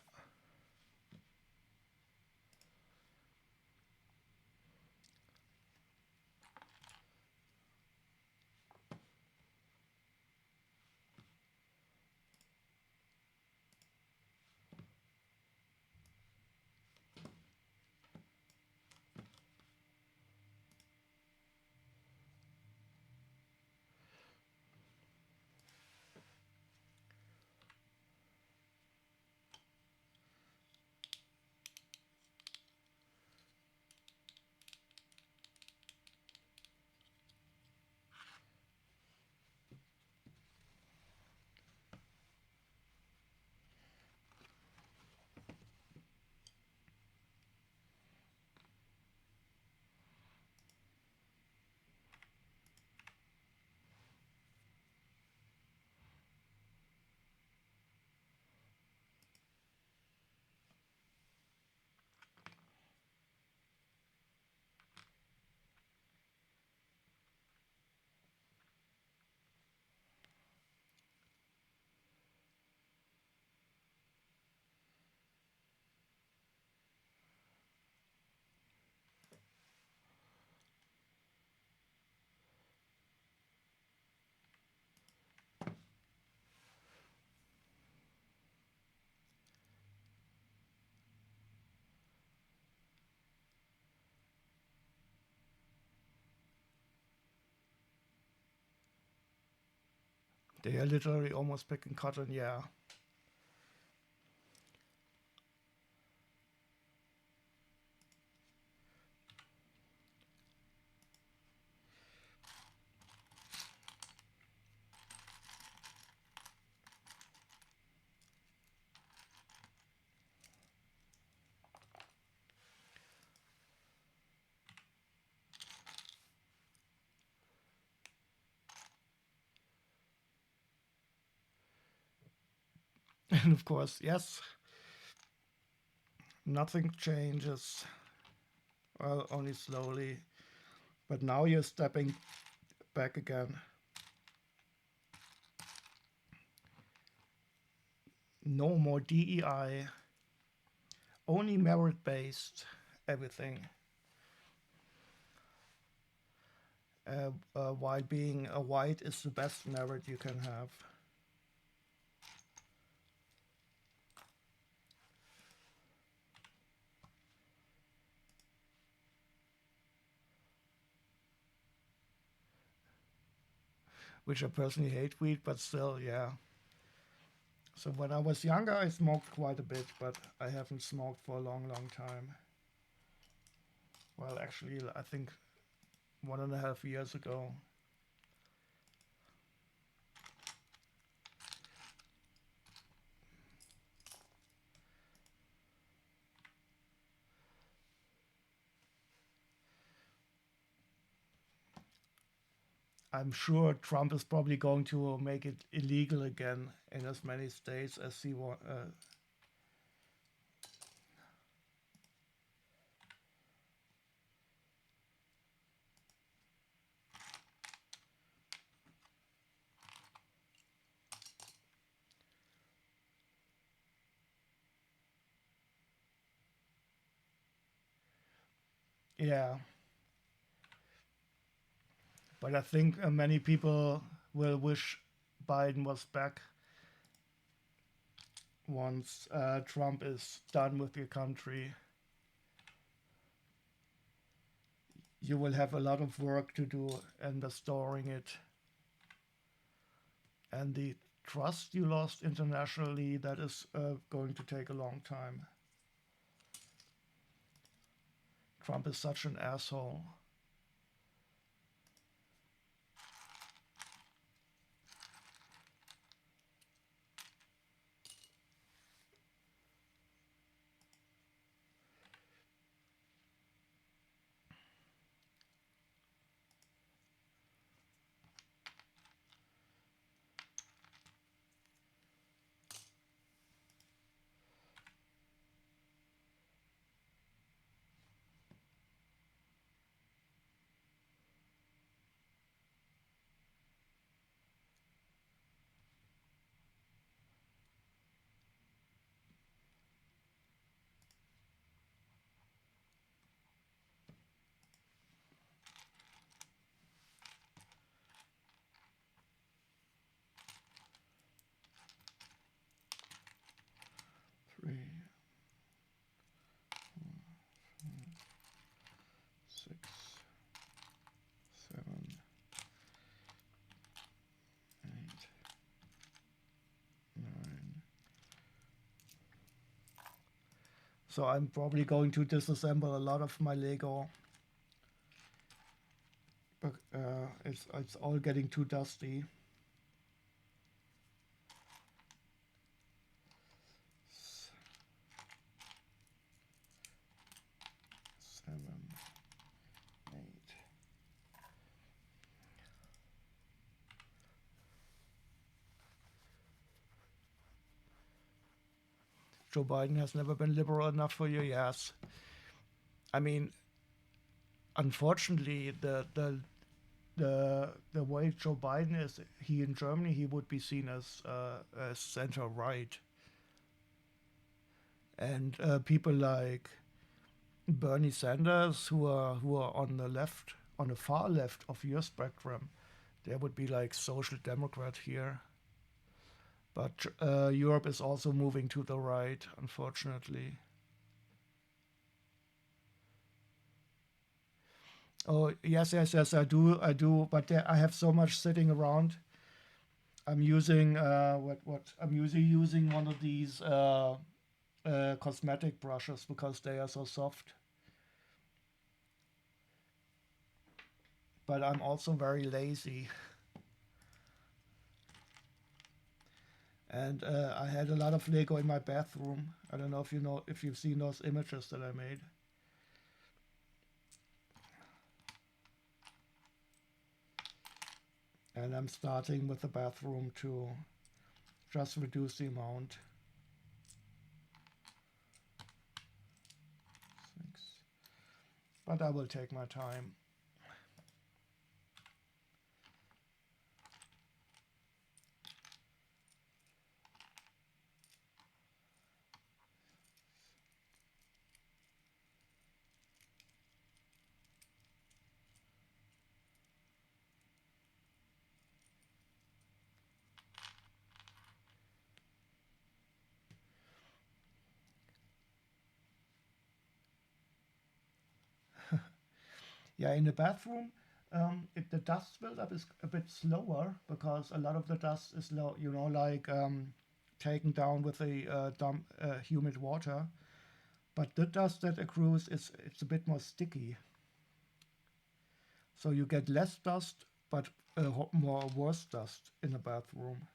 They are literally almost picking cotton, yeah. And of course, yes, nothing changes. Well, only slowly. But now you're stepping back again. No more DEI. Only merit-based everything. While being a white is the best merit you can have. Which I personally hate weed, but still, yeah. So when I was younger, I smoked quite a bit, but I haven't smoked for a long, long time. Well, actually, I think 1.5 years ago. I'm sure Trump is probably going to make it illegal again in as many states as he wants. Yeah, but I think many people will wish Biden was back once Trump is done with the country. You will have a lot of work to do in restoring it. And the trust you lost internationally, that is going to take a long time. Trump is such an asshole. So I'm probably going to disassemble a lot of my Lego. But it's all getting too dusty. 7, 8. Joe Biden has never been liberal enough for you, yes. I mean, unfortunately, the way Joe Biden is, he in Germany, he would be seen as center right, and people like Bernie Sanders, who are on the left, on the far left of your spectrum, they would be like social democrat here. But Europe is also moving to the right, unfortunately. Oh yes, I do. But I have so much sitting around. I'm using I'm usually using one of these cosmetic brushes because they are so soft. But I'm also very lazy. And I had a lot of Lego in my bathroom. I don't know if you've seen those images that I made. And I'm starting with the bathroom to just reduce the amount. 6. But I will take my time. Yeah, in the bathroom, the dust buildup is a bit slower because a lot of the dust is low, like taken down with the humid water. But the dust that accrues it's a bit more sticky. So you get less dust, but more worse dust in the bathroom.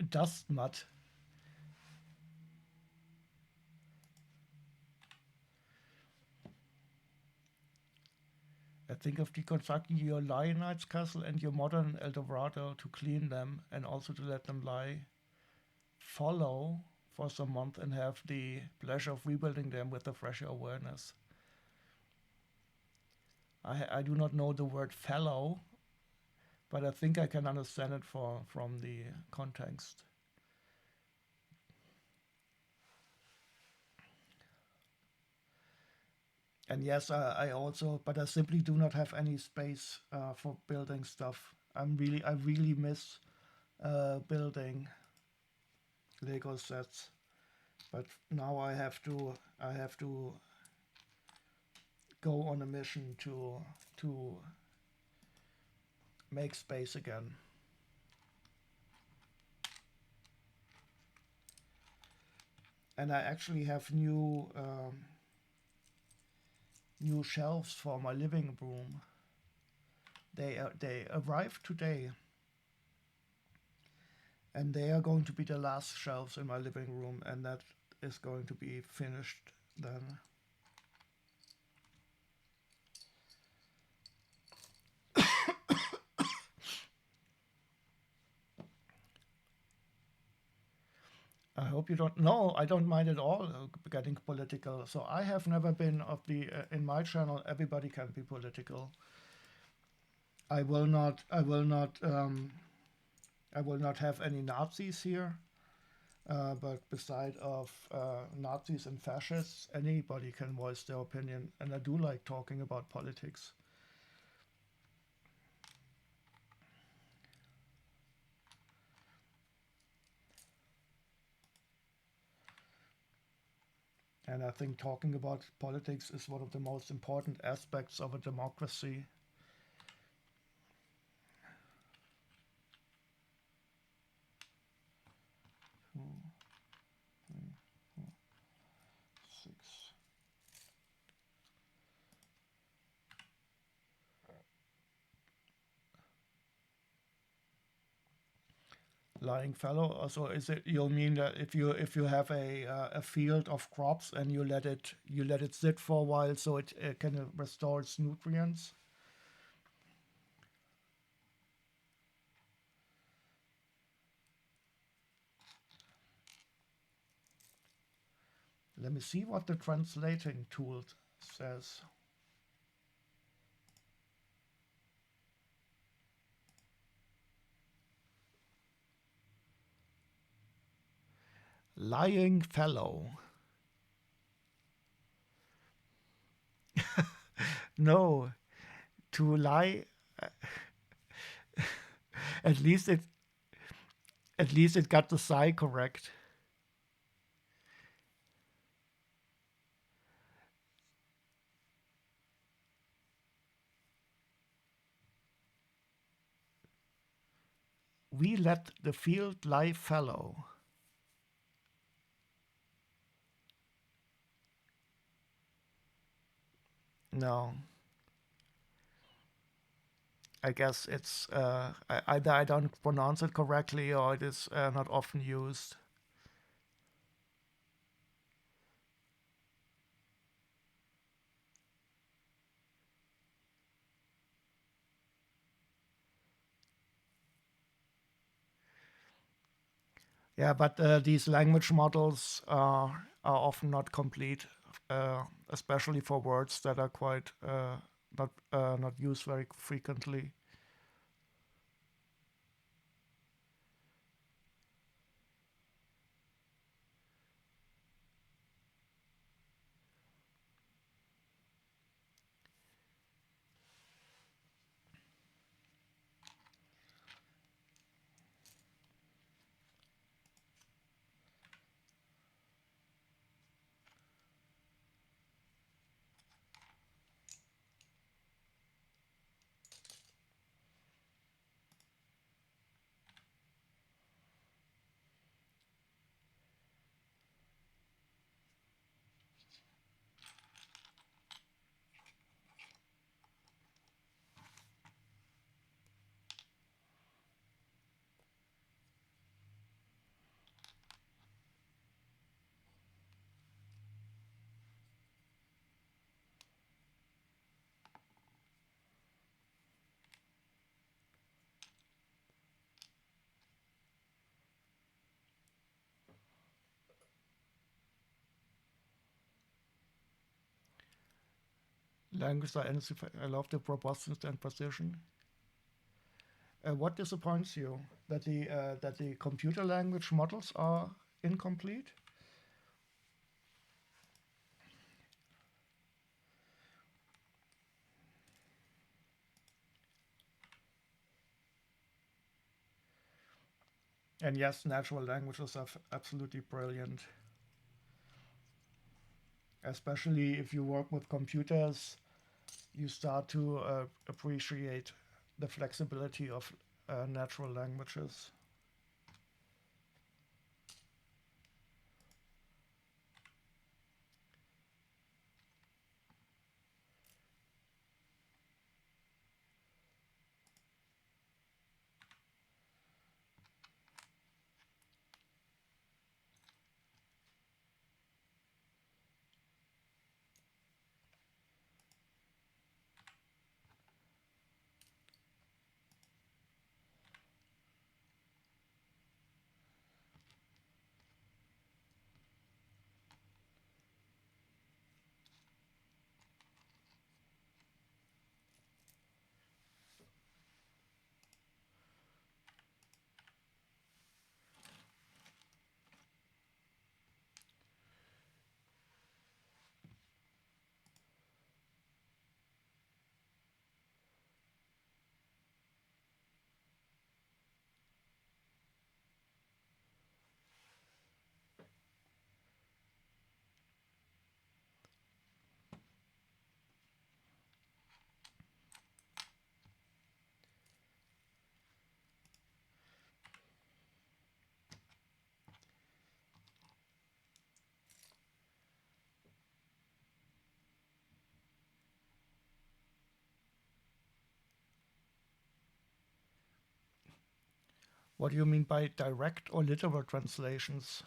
Dust mud. Think of deconstructing your Lionites castle and your modern Eldorado to clean them and also to let them lie follow for some month and have the pleasure of rebuilding them with a fresher awareness. I do not know the word fellow, but I think I can understand it from the context. And yes, I also, but I simply do not have any space for building stuff. I really miss building Lego sets, but now I have to go on a mission to make space again. And I actually have new shelves for my living room. They arrived today, And they are going to be the last shelves in my living room, and that is going to be finished then. I hope you don't. No, I don't mind at all getting political. So I have never been of the in my channel. Everybody can be political. I will not. I will not. I will not have any Nazis here. But beside of Nazis and fascists, anybody can voice their opinion, and I do like talking about politics. And I think talking about politics is one of the most important aspects of a democracy. Two, three, four, 6. Lying fallow. Also, is it you mean that if you have a field of crops and you let it sit for a while so it can restore its nutrients? Let me see what the translating tool says. Lying fallow. No, to lie. At least it got the psi correct. We let the field lie fallow. No. I guess it's either I don't pronounce it correctly or it is not often used. Yeah, but these language models are often not complete, especially for words that are quite not used very frequently. Languages are I love the robustness and precision. What disappoints you? That the computer language models are incomplete? And yes, natural languages are absolutely brilliant. Especially if you work with computers, you start to appreciate the flexibility of natural languages. What do you mean by direct or literal translations?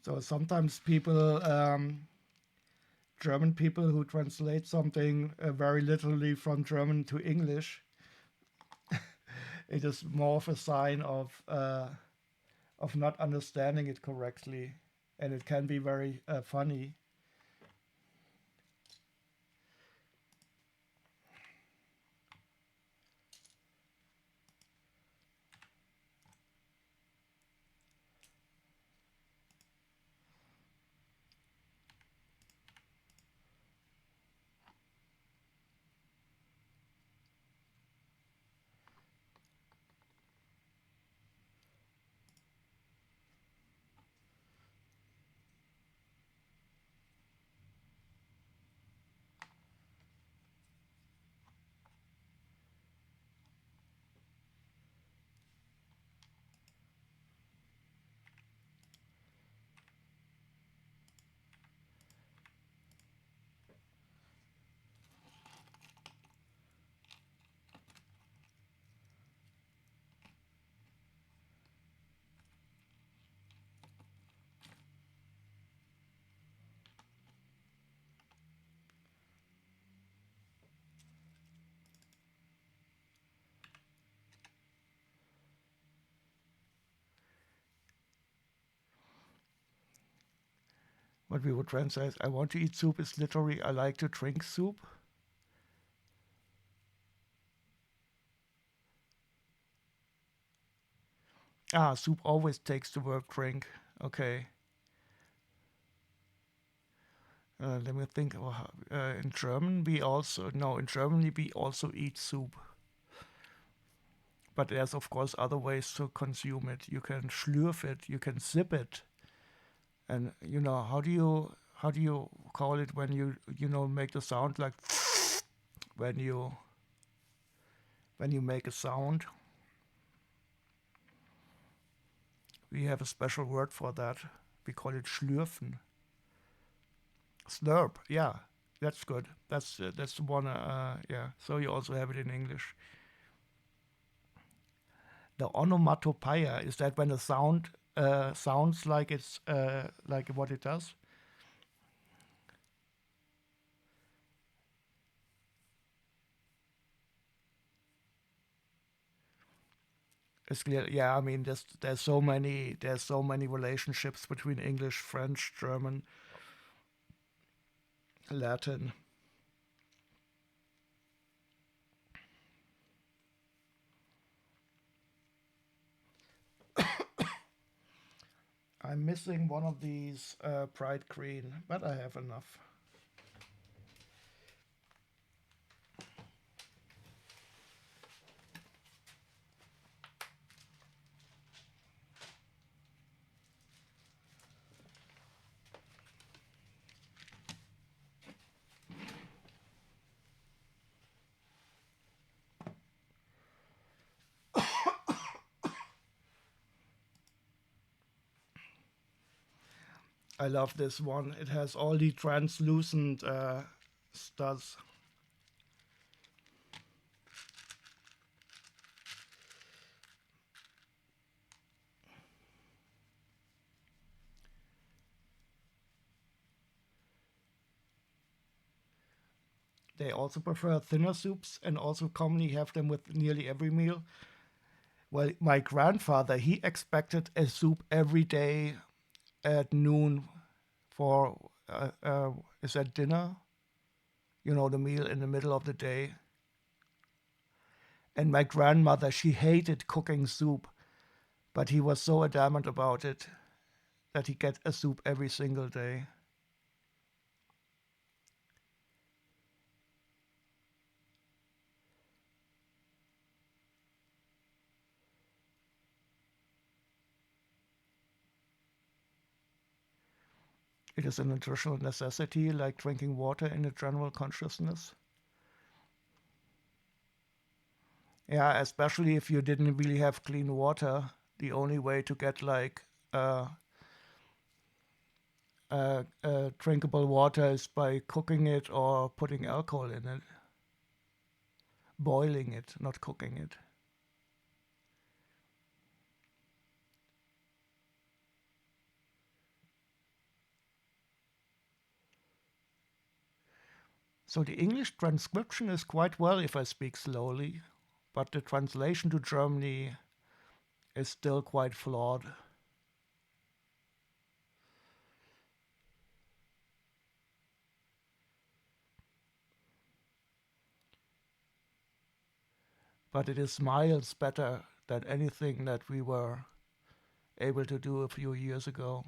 So sometimes people, German people who translate something very literally from German to English, it is more of a sign of not understanding it correctly, and it can be very funny. What we would translate, I want to eat soup, is literally, I like to drink soup. Ah, soup always takes the word drink. Okay. Let me think. In German, we also, no, in Germany, we also eat soup. But there's, of course, other ways to consume it. You can schlürf it, you can sip it. And, how do you call it when you make the sound like when you make a sound? We have a special word for that. We call it schlürfen. Slurp, yeah, that's good. That's the one. Yeah. So you also have it in English. The onomatopoeia is that when a sound sounds like it's like what it does. It's clear. Yeah, I mean, there's so many relationships between English, French, German, Latin. I'm missing one of these bright green, but I have enough. I love this one. It has all the translucent studs. They also prefer thinner soups and also commonly have them with nearly every meal. Well, my grandfather, he expected a soup every day at noon for, is that dinner? You know, the meal in the middle of the day. And my grandmother, she hated cooking soup, but he was so adamant about it that he get a soup every single day. It is a nutritional necessity, like drinking water in a general consciousness. Yeah, especially if you didn't really have clean water. The only way to get like drinkable water is by cooking it or putting alcohol in it, boiling it, not cooking it. So the English transcription is quite well if I speak slowly, but the translation to Germany is still quite flawed. But it is miles better than anything that we were able to do a few years ago.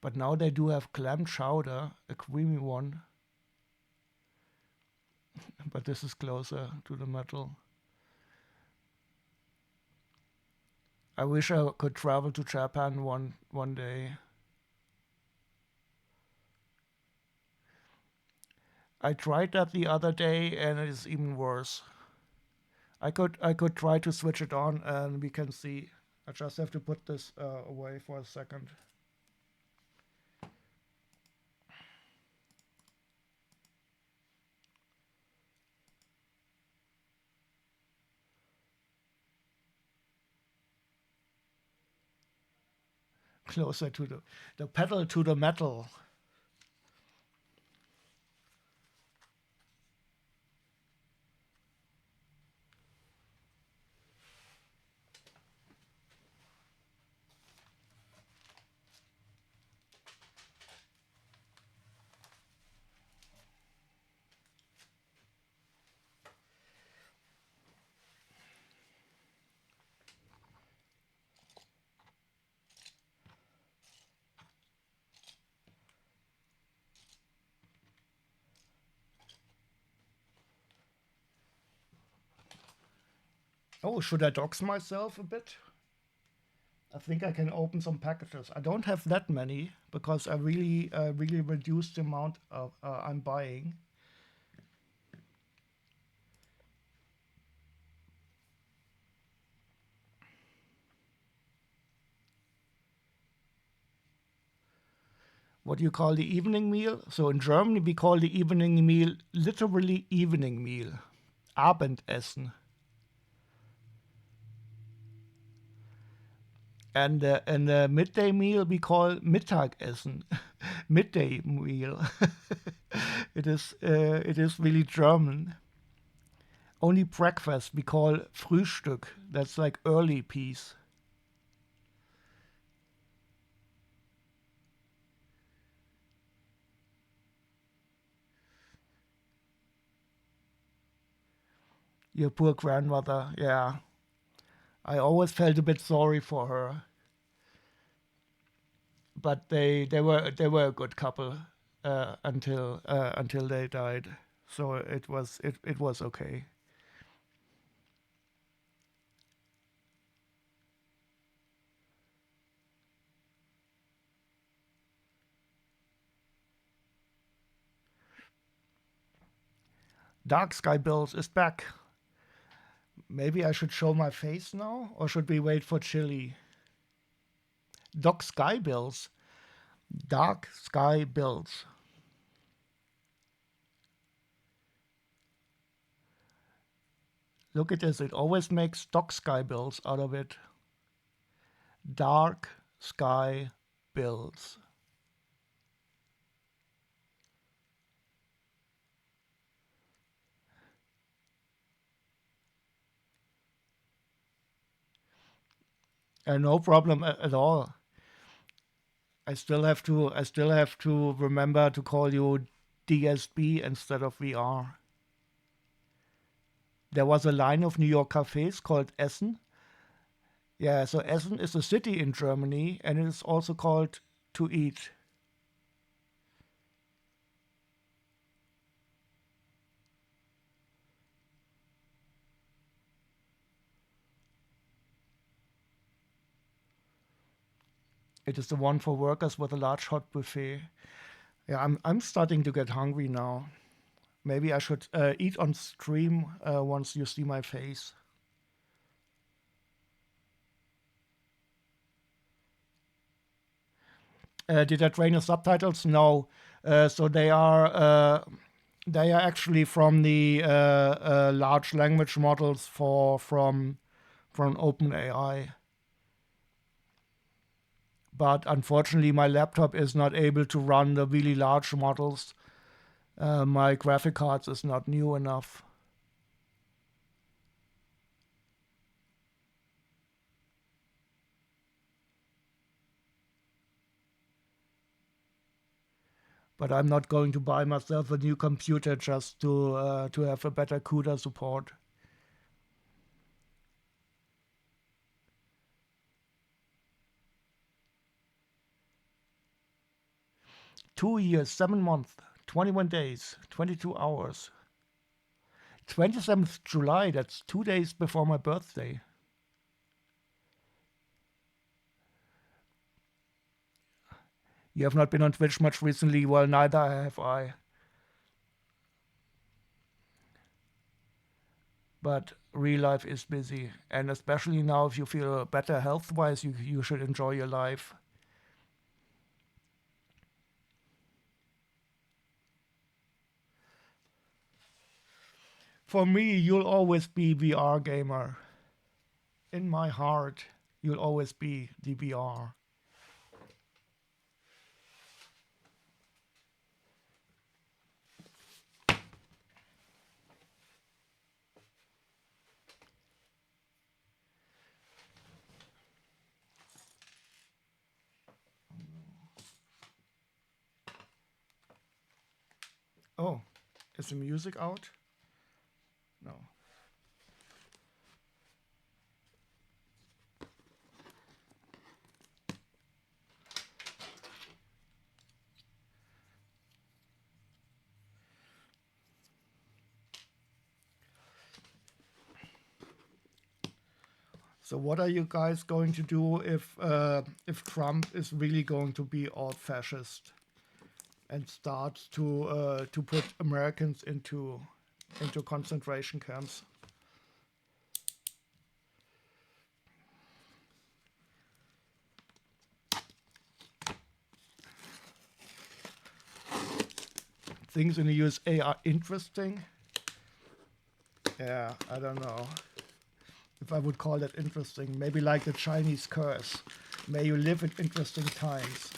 But now they do have clam chowder, a creamy one, but this is closer to the metal. I wish I could travel to Japan one day. I tried that the other day and it is even worse. I could try to switch it on and we can see. I just have to put this away for a second. Closer to the pedal to the metal. Oh, should I dox myself a bit? I think I can open some packages. I don't have that many because I really reduced the amount of I'm buying. What do you call the evening meal? So in Germany we call the evening meal literally evening meal, Abendessen. And the midday meal we call Mittagessen, midday meal. It is really German. Only breakfast we call Frühstück. That's like early piece. Your poor grandmother, yeah. I always felt a bit sorry for her, but they were a good couple until they died. So it was okay. Dark Sky Bills is back. Maybe I should show my face now, or should we wait for Chili? Dark sky bills. Dark sky bills. Look at this. It always makes dark sky bills out of it. Dark sky bills. No problem at all. I still have to remember to call you DSB instead of VR. There was a line of New York cafes called Essen. Yeah, so Essen is a city in Germany, and it is also called to eat. It is the one for workers with a large hot buffet. Yeah, I'm starting to get hungry now. Maybe I should eat on stream once you see my face. Did I train the subtitles? No. So they are actually from the large language models from OpenAI. But unfortunately, my laptop is not able to run the really large models. My graphic cards is not new enough. But I'm not going to buy myself a new computer just to have a better CUDA support. Two years, 7 months, 21 days, 22 hours. 27th July, that's 2 days before my birthday. You have not been on Twitch much recently. Well, neither have I. But real life is busy. And especially now, if you feel better health-wise, you should enjoy your life. For me, you'll always be VR gamer. In my heart, you'll always be the VR. Oh, is the music out? No. So what are you guys going to do if Trump is really going to be all fascist and start to put Americans into concentration camps? Things in the USA are interesting. Yeah, I don't know if I would call that interesting. Maybe like the Chinese curse. May you live in interesting times.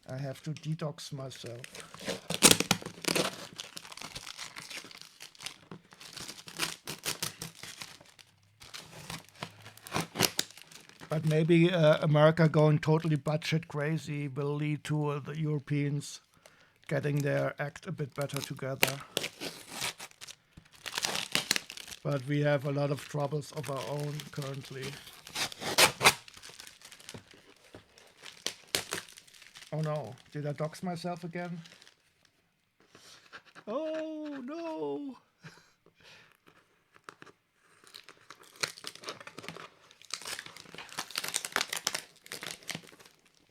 I have to detox myself. But maybe America going totally batshit crazy will lead to the Europeans getting their act a bit better together. But we have a lot of troubles of our own currently. Oh no, did I dox myself again? Oh no!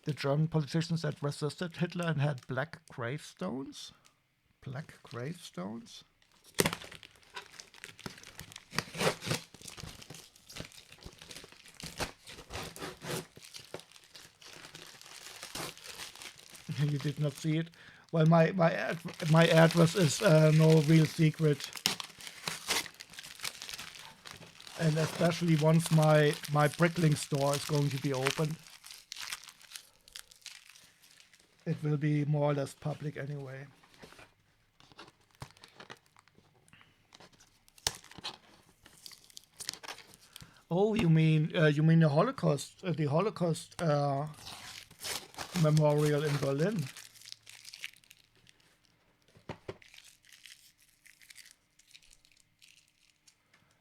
The German politicians that resisted Hitler and had black gravestones? Black gravestones? You did not see it. Well, my address is no real secret, and especially once my Bricklink store is going to be opened, it will be more or less public anyway. Oh, you mean the Holocaust memorial in Berlin?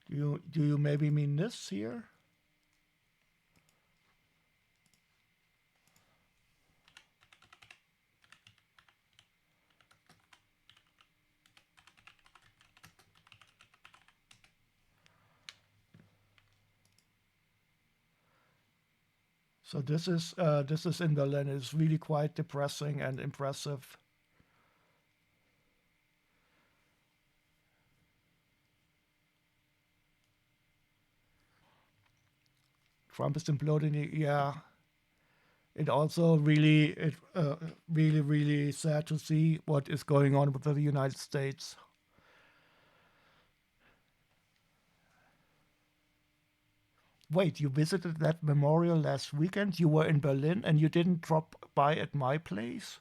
Do you maybe mean this here? So this is in Berlin. It's really quite depressing and impressive. Trump is imploding. Yeah. It also really really sad to see what is going on with the United States. Wait, you visited that memorial last weekend? You were in Berlin and you didn't drop by at my place?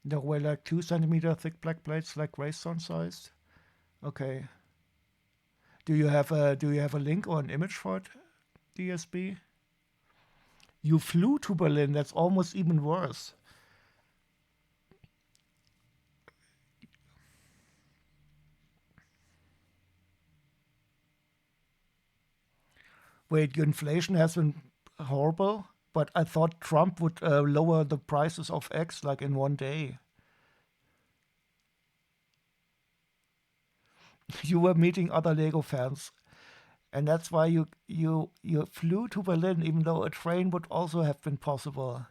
There were like 2 centimeter thick black plates, like gravestone sized. Okay. Do you have a link or an image for it, DSB? You flew to Berlin. That's almost even worse. Wait, your inflation has been horrible, but I thought Trump would lower the prices of eggs like in one day. You were meeting other Lego fans, and that's why you flew to Berlin, even though a train would also have been possible.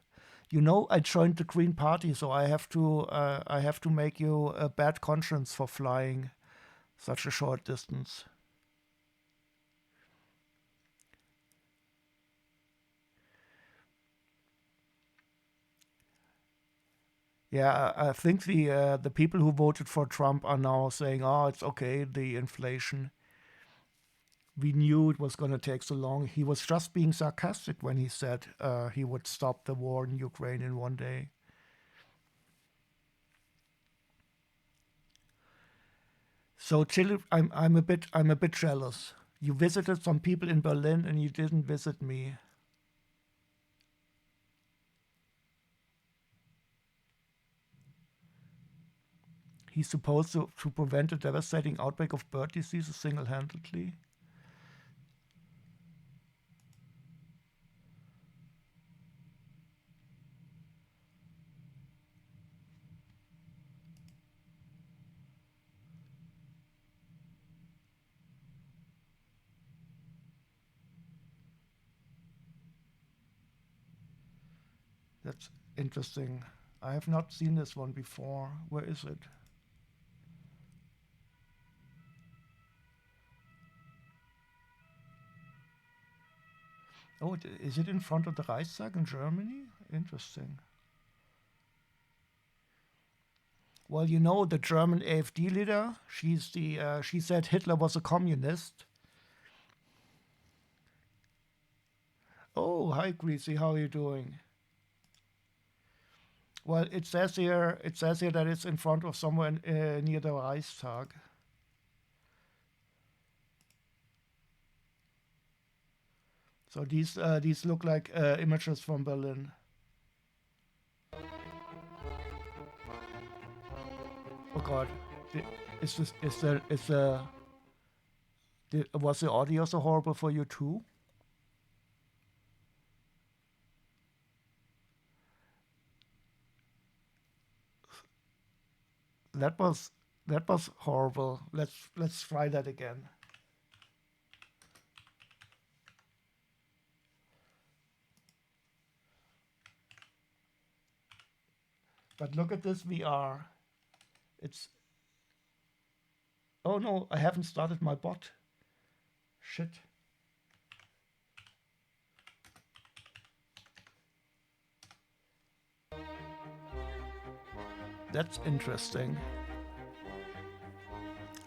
You know, I joined the Green Party, so I have to make you a bad conscience for flying such a short distance. Yeah, I think the people who voted for Trump are now saying, "Oh, it's okay, the inflation. We knew it was going to take so long." He was just being sarcastic when he said he would stop the war in Ukraine in one day. So Chile, I'm a bit jealous. You visited some people in Berlin and you didn't visit me. He's supposed to prevent a devastating outbreak of bird diseases single-handedly. That's interesting. I have not seen this one before. Where is it? Oh, is it in front of the Reichstag in Germany? Interesting. Well, you know the German AfD leader. She said Hitler was a communist. Oh, hi, Greasy. How are you doing? Well, it says here that it's in front of somewhere near the Reichstag. So these look like images from Berlin. Oh God, is this was the audio so horrible for you too? That was horrible. Let's try that again. But look at this VR. It's oh no, I haven't started my bot. Shit. That's interesting.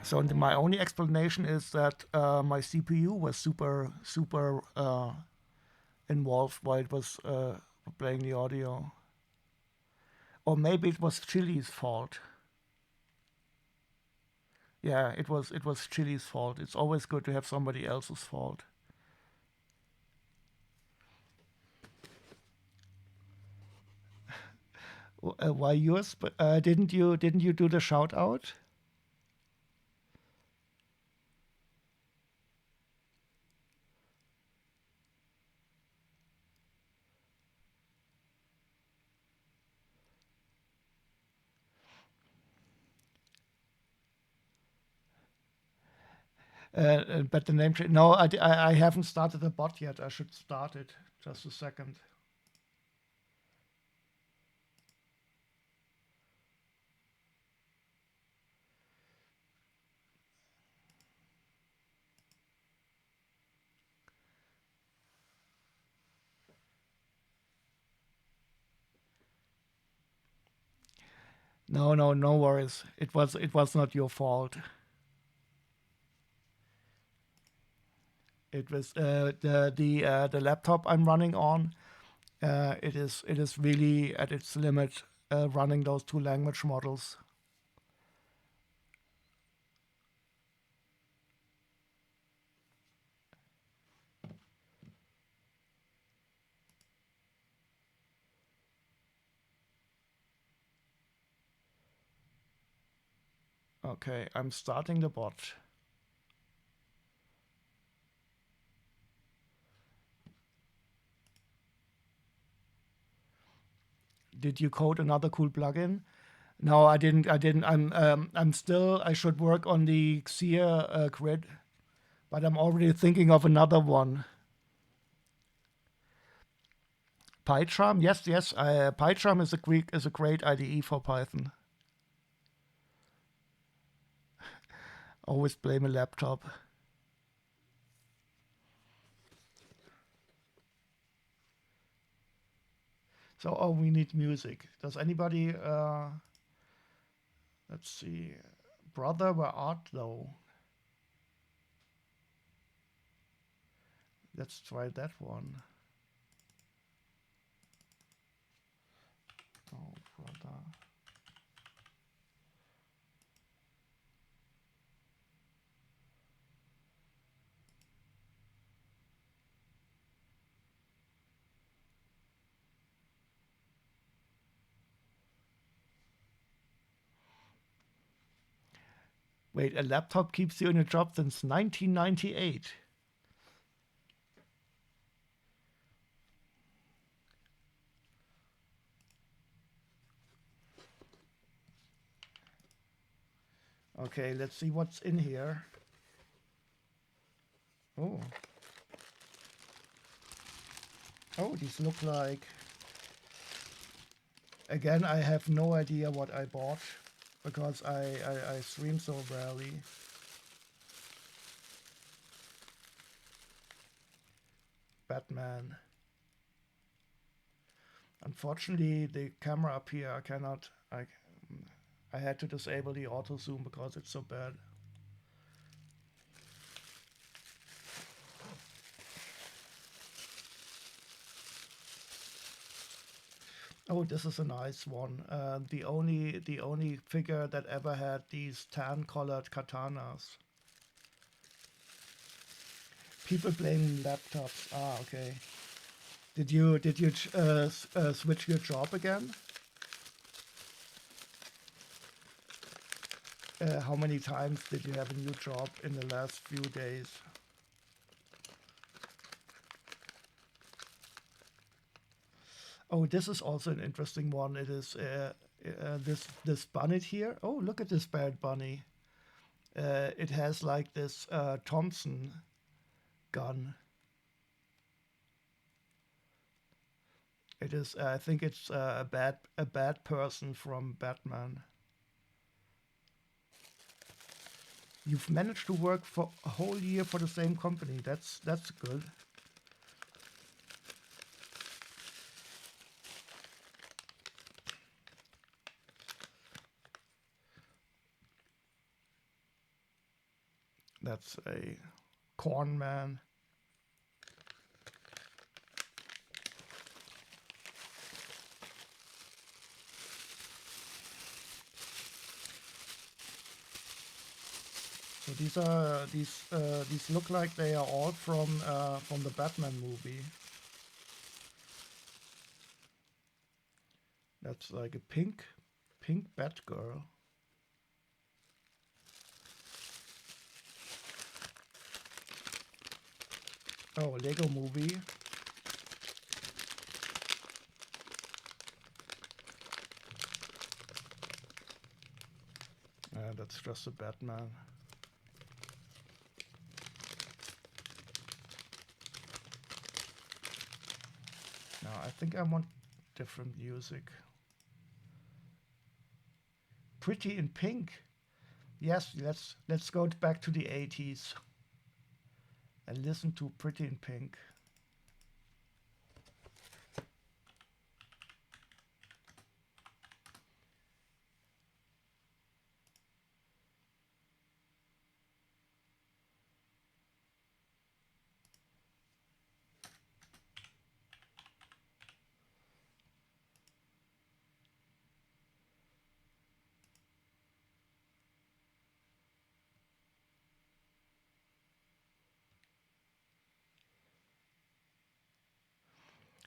So my only explanation is that my CPU was super involved while it was playing the audio. Or maybe it was Chili's fault. Yeah, it was Chili's fault. It's always good to have somebody else's fault. Why yours? But didn't you do the shout out? But the name change. No, I haven't started the bot yet. I should start it. Just a second. No worries. It was not your fault. It was the laptop I'm running on. It is really at its limit running those two language models. Okay, I'm starting the bot. Did you code another cool plugin? No, I didn't. I'm still. I should work on the Xia grid, but I'm already thinking of another one. PyCharm, yes. PyCharm is a great IDE for Python. Always blame a laptop. So, oh, we need music. Does anybody? Let's see. Brother, where art thou? Let's try that one. Oh, brother. Wait, a laptop keeps you in a job since 1998. Okay, let's see what's in here. Oh. Oh, these look like... Again, I have no idea what I bought because I stream so rarely. Batman. Unfortunately, the camera up here, I cannot... I had to disable the auto zoom because it's so bad. Oh, this is a nice one. The only figure that ever had these tan-colored katanas. People blame laptops. Ah, okay. Did you switch your job again? How many times did you have a new job in the last few days? Oh, this is also an interesting one. It is this bunny here. Oh, look at this bad bunny. It has like this Thompson gun. It is. I think it's a bad person from Batman. You've managed to work for a whole year for the same company. That's good. That's a corn man. So these look like they are all from the Batman movie. That's like a pink Batgirl. Oh, Lego movie. That's just a Batman. Now I think I want different music. Pretty in Pink. Yes, let's go back to the 80s and listen to Pretty in Pink.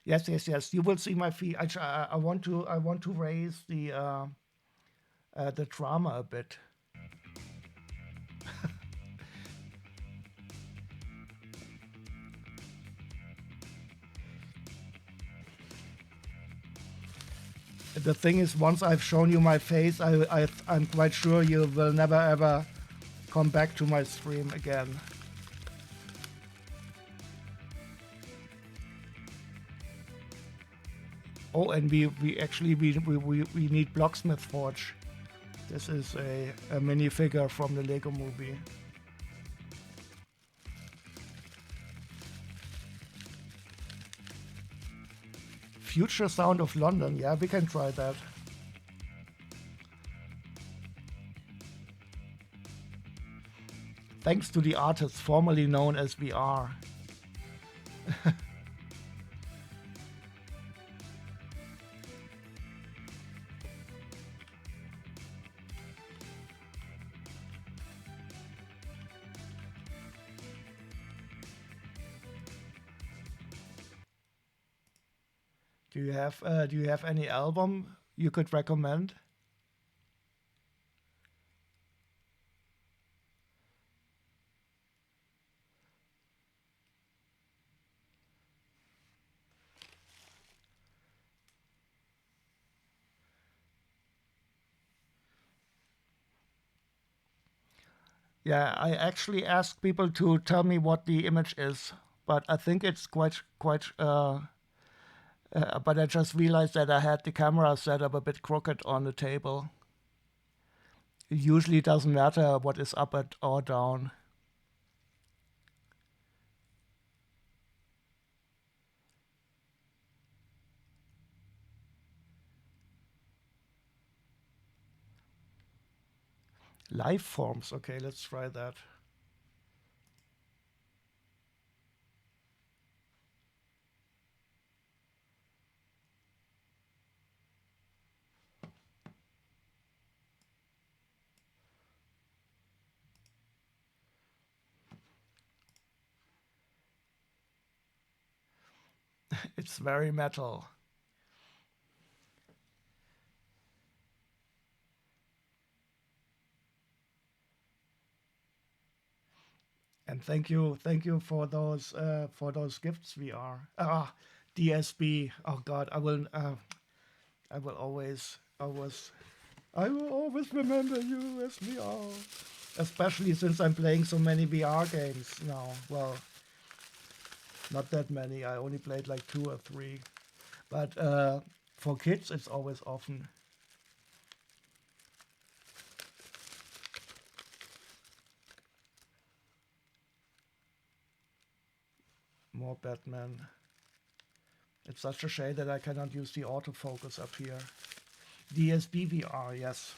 Yes, yes, yes. You will see my feet. I want to raise the drama a bit. The thing is, once I've shown you my face, I'm quite sure you will never ever come back to my stream again. Oh, and we actually need Blocksmith Forge. This is a minifigure from the Lego movie. Future Sound of London. Yeah, we can try that. Thanks to the artist formerly known as VR. Do you have any album you could recommend? Yeah, I actually asked people to tell me what the image is, but I think it's quite. But I just realized that I had the camera set up a bit crooked on the table. It usually doesn't matter what is up or down. Life forms. Okay, let's try that. It's very metal. And thank you for those gifts, VR. DSB. Oh God, I will always remember you as VR. Especially since I'm playing so many VR games now. Well, not that many. I only played like 2 or 3. But for kids, it's always often. More Batman. It's such a shame that I cannot use the autofocus up here. DSB VR, yes.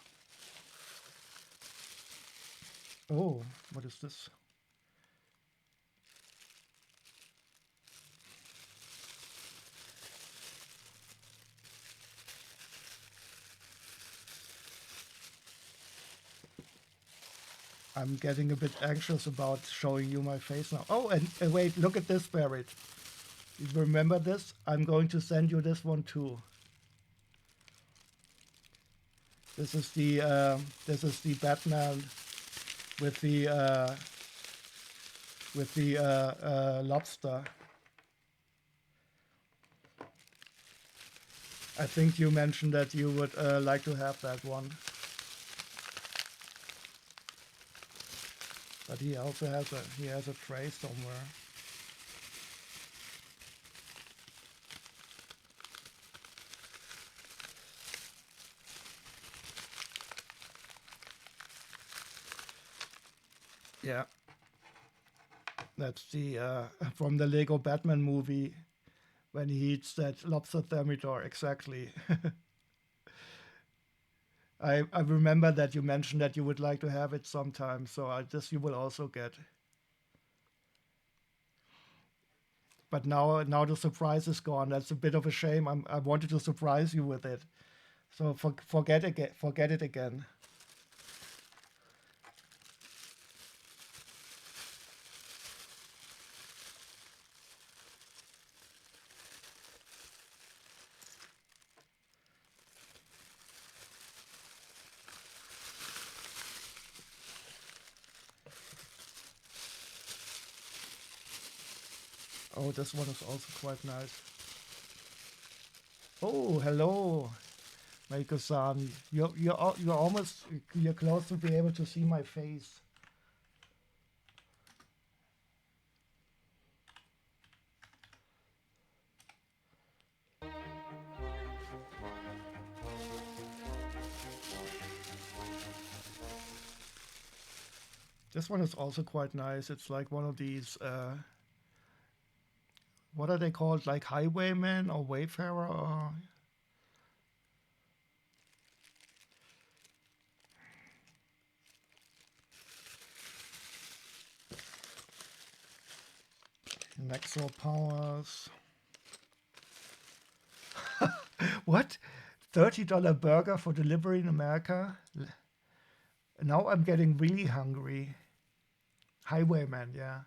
Oh, what is this? I'm getting a bit anxious about showing you my face now. Oh, and wait, look at this, Barrett. You remember this? I'm going to send you this one too. This is the Batman with the lobster. I think you mentioned that you would like to have that one. But he also has a tray somewhere. Yeah, that's the from the Lego Batman movie when he eats that lobster thermidor. Exactly. I remember that you mentioned that you would like to have it sometime, so this you will also get. But now the surprise is gone. That's a bit of a shame. I wanted to surprise you with it, so forget it again. Oh, this one is also quite nice. Oh, hello, Meiko-san. You're close to be able to see my face. This one is also quite nice. It's like one of these. What are they called? Like highwaymen or wayfarer? Or... Maxwell Powers. What? $30 burger for delivery in America? Now I'm getting really hungry. Highwayman, yeah.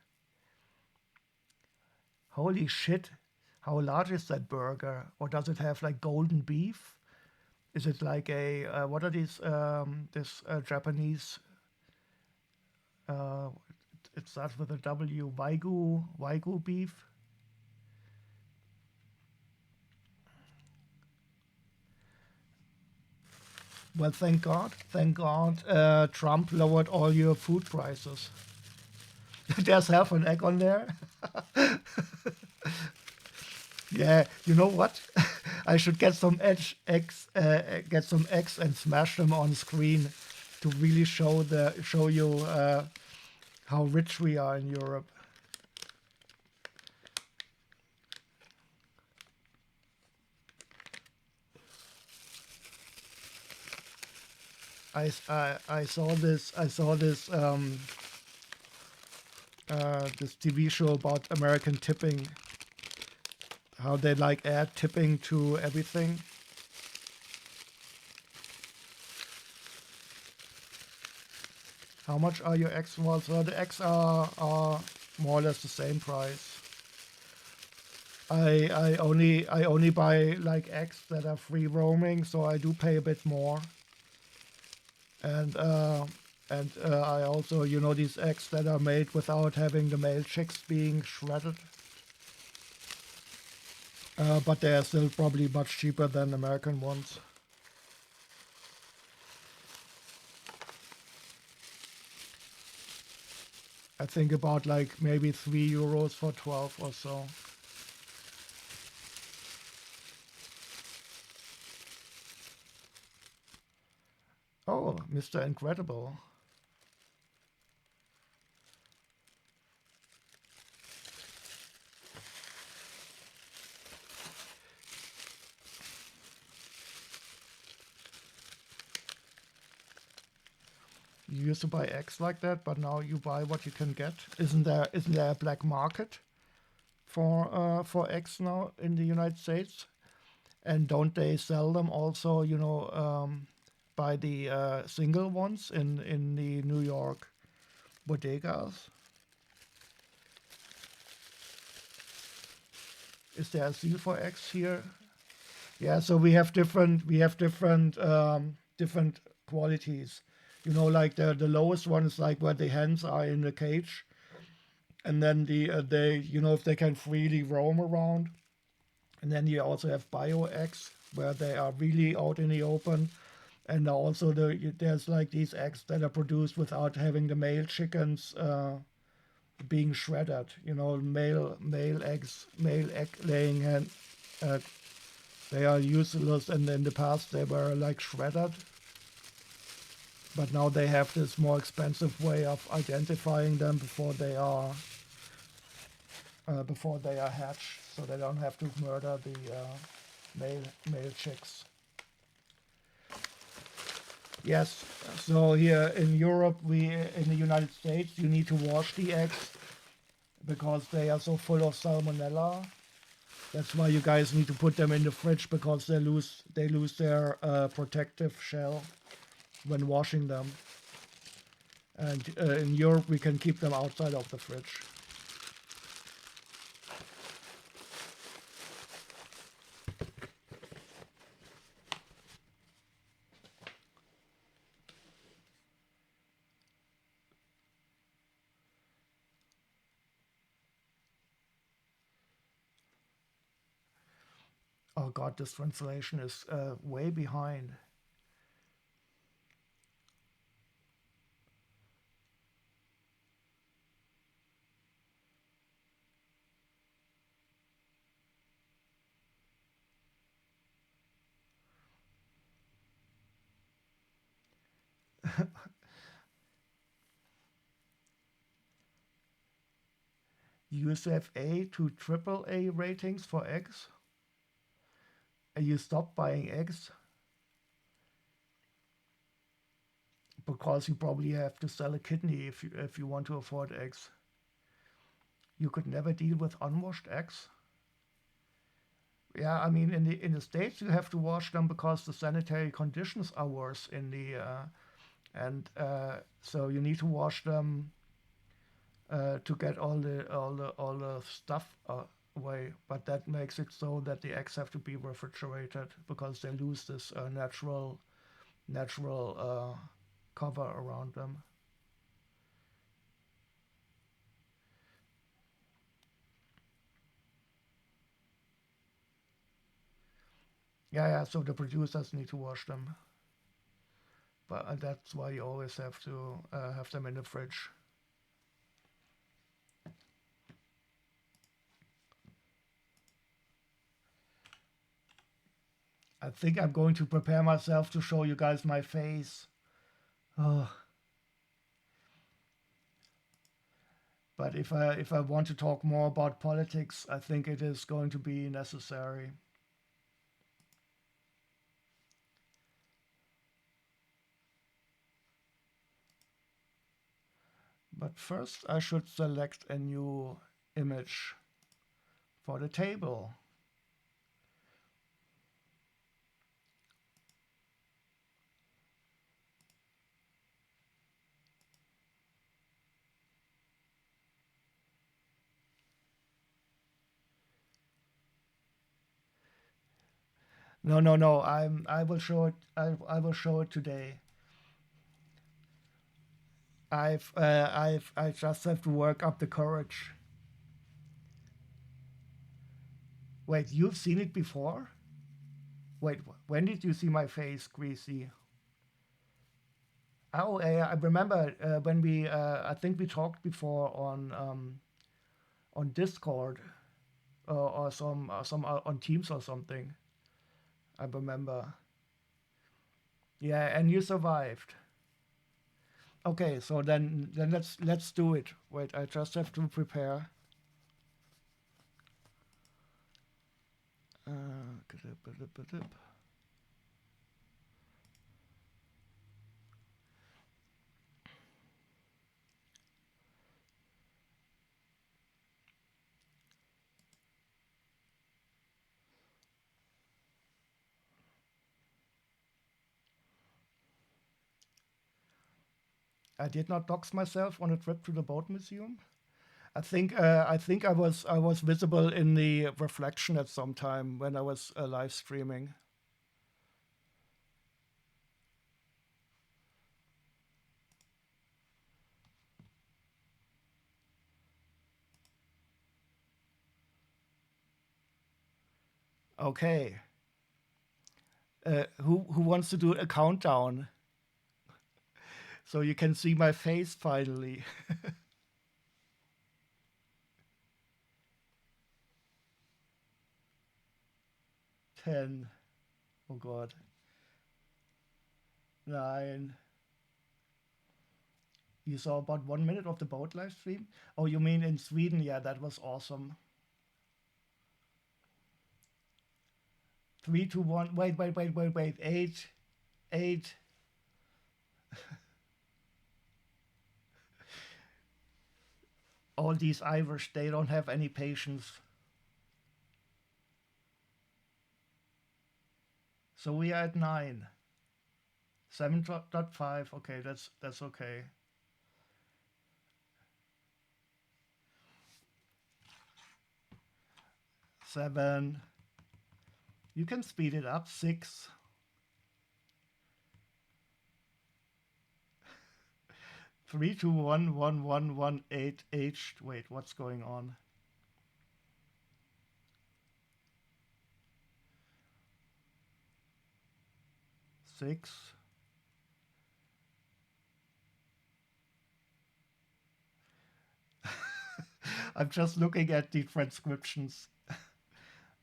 Holy shit. How large is that burger? Or does it have like golden beef? Is it like a, what are these, this Japanese, uh, it starts with a W, Wagyu beef? Well, thank God, Trump lowered all your food prices. There's half an egg on there. Yeah, you know what? I should get some get some eggs and smash them on screen to really show you how rich we are in Europe. I saw this this TV show about American tipping, how they like add tipping to everything. How much are your eggs? Well, the eggs are more or less the same price. I only buy like eggs that are free roaming, so I do pay a bit more. And I also, you know, these eggs that are made without having the male chicks being shredded. But they are still probably much cheaper than American ones. I think about like maybe €3 for 12 or so. Oh, Mr. Incredible. You used to buy eggs like that, but now you buy what you can get. Isn't there a black market for eggs now in the United States? And don't they sell them also, you know, by the single ones in the New York bodegas. Is there a seal for X here? Yeah, so we have different different qualities. You know, like the lowest one is like where the hens are in the cage, and then they, you know, if they can freely roam around. And then you also have bio eggs where they are really out in the open, and also there's like these eggs that are produced without having the male chickens being shredded. You know, male egg laying hen. Uh, they are useless, and in the past they were like shredded. But now they have this more expensive way of identifying them before they are hatched, so they don't have to murder the male chicks. Yes, so here in Europe, in the United States, you need to wash the eggs because they are so full of salmonella. That's why you guys need to put them in the fridge, because they lose their protective shell when washing them. And in Europe, we can keep them outside of the fridge. Oh God, this translation is way behind. USFA to AAA ratings for eggs. And you stop buying eggs because you probably have to sell a kidney if you want to afford eggs. You could never deal with unwashed eggs. Yeah, I mean, in the States you have to wash them because the sanitary conditions are worse in the so you need to wash them to get all the stuff away. But that makes it so that the eggs have to be refrigerated because they lose this natural cover around them. Yeah, so the producers need to wash them. But that's why you always have to have them in the fridge. I think I'm going to prepare myself to show you guys my face. Oh. But if I want to talk more about politics, I think it is going to be necessary. But first I should select a new image for the table. No. I will show it. I will show it today. I just have to work up the courage. Wait, you've seen it before? Wait, when did you see my face, Greasy? Oh, I remember when we. I think we talked before on Discord or some on Teams or something. I remember. Yeah, and you survived. Okay, so then let's do it. Wait, I just have to prepare. Uh, I did not dox myself on a trip to the boat museum. I think I was visible in the reflection at some time when I was live streaming. Okay. Who wants to do a countdown so you can see my face finally? 10. Oh God. 9. You saw about 1 minute of the boat live stream? Oh, you mean in Sweden? Yeah, that was awesome. 3, 2, 1. Wait. 8. 8. All these Irish, they don't have any patience. So we are at 9. 7.5. Okay, that's okay. 7. You can speed it up. 6. 3, 2, 1, 1, 1, 1, 8, H. Wait, what's going on? 6. I'm just looking at the transcriptions.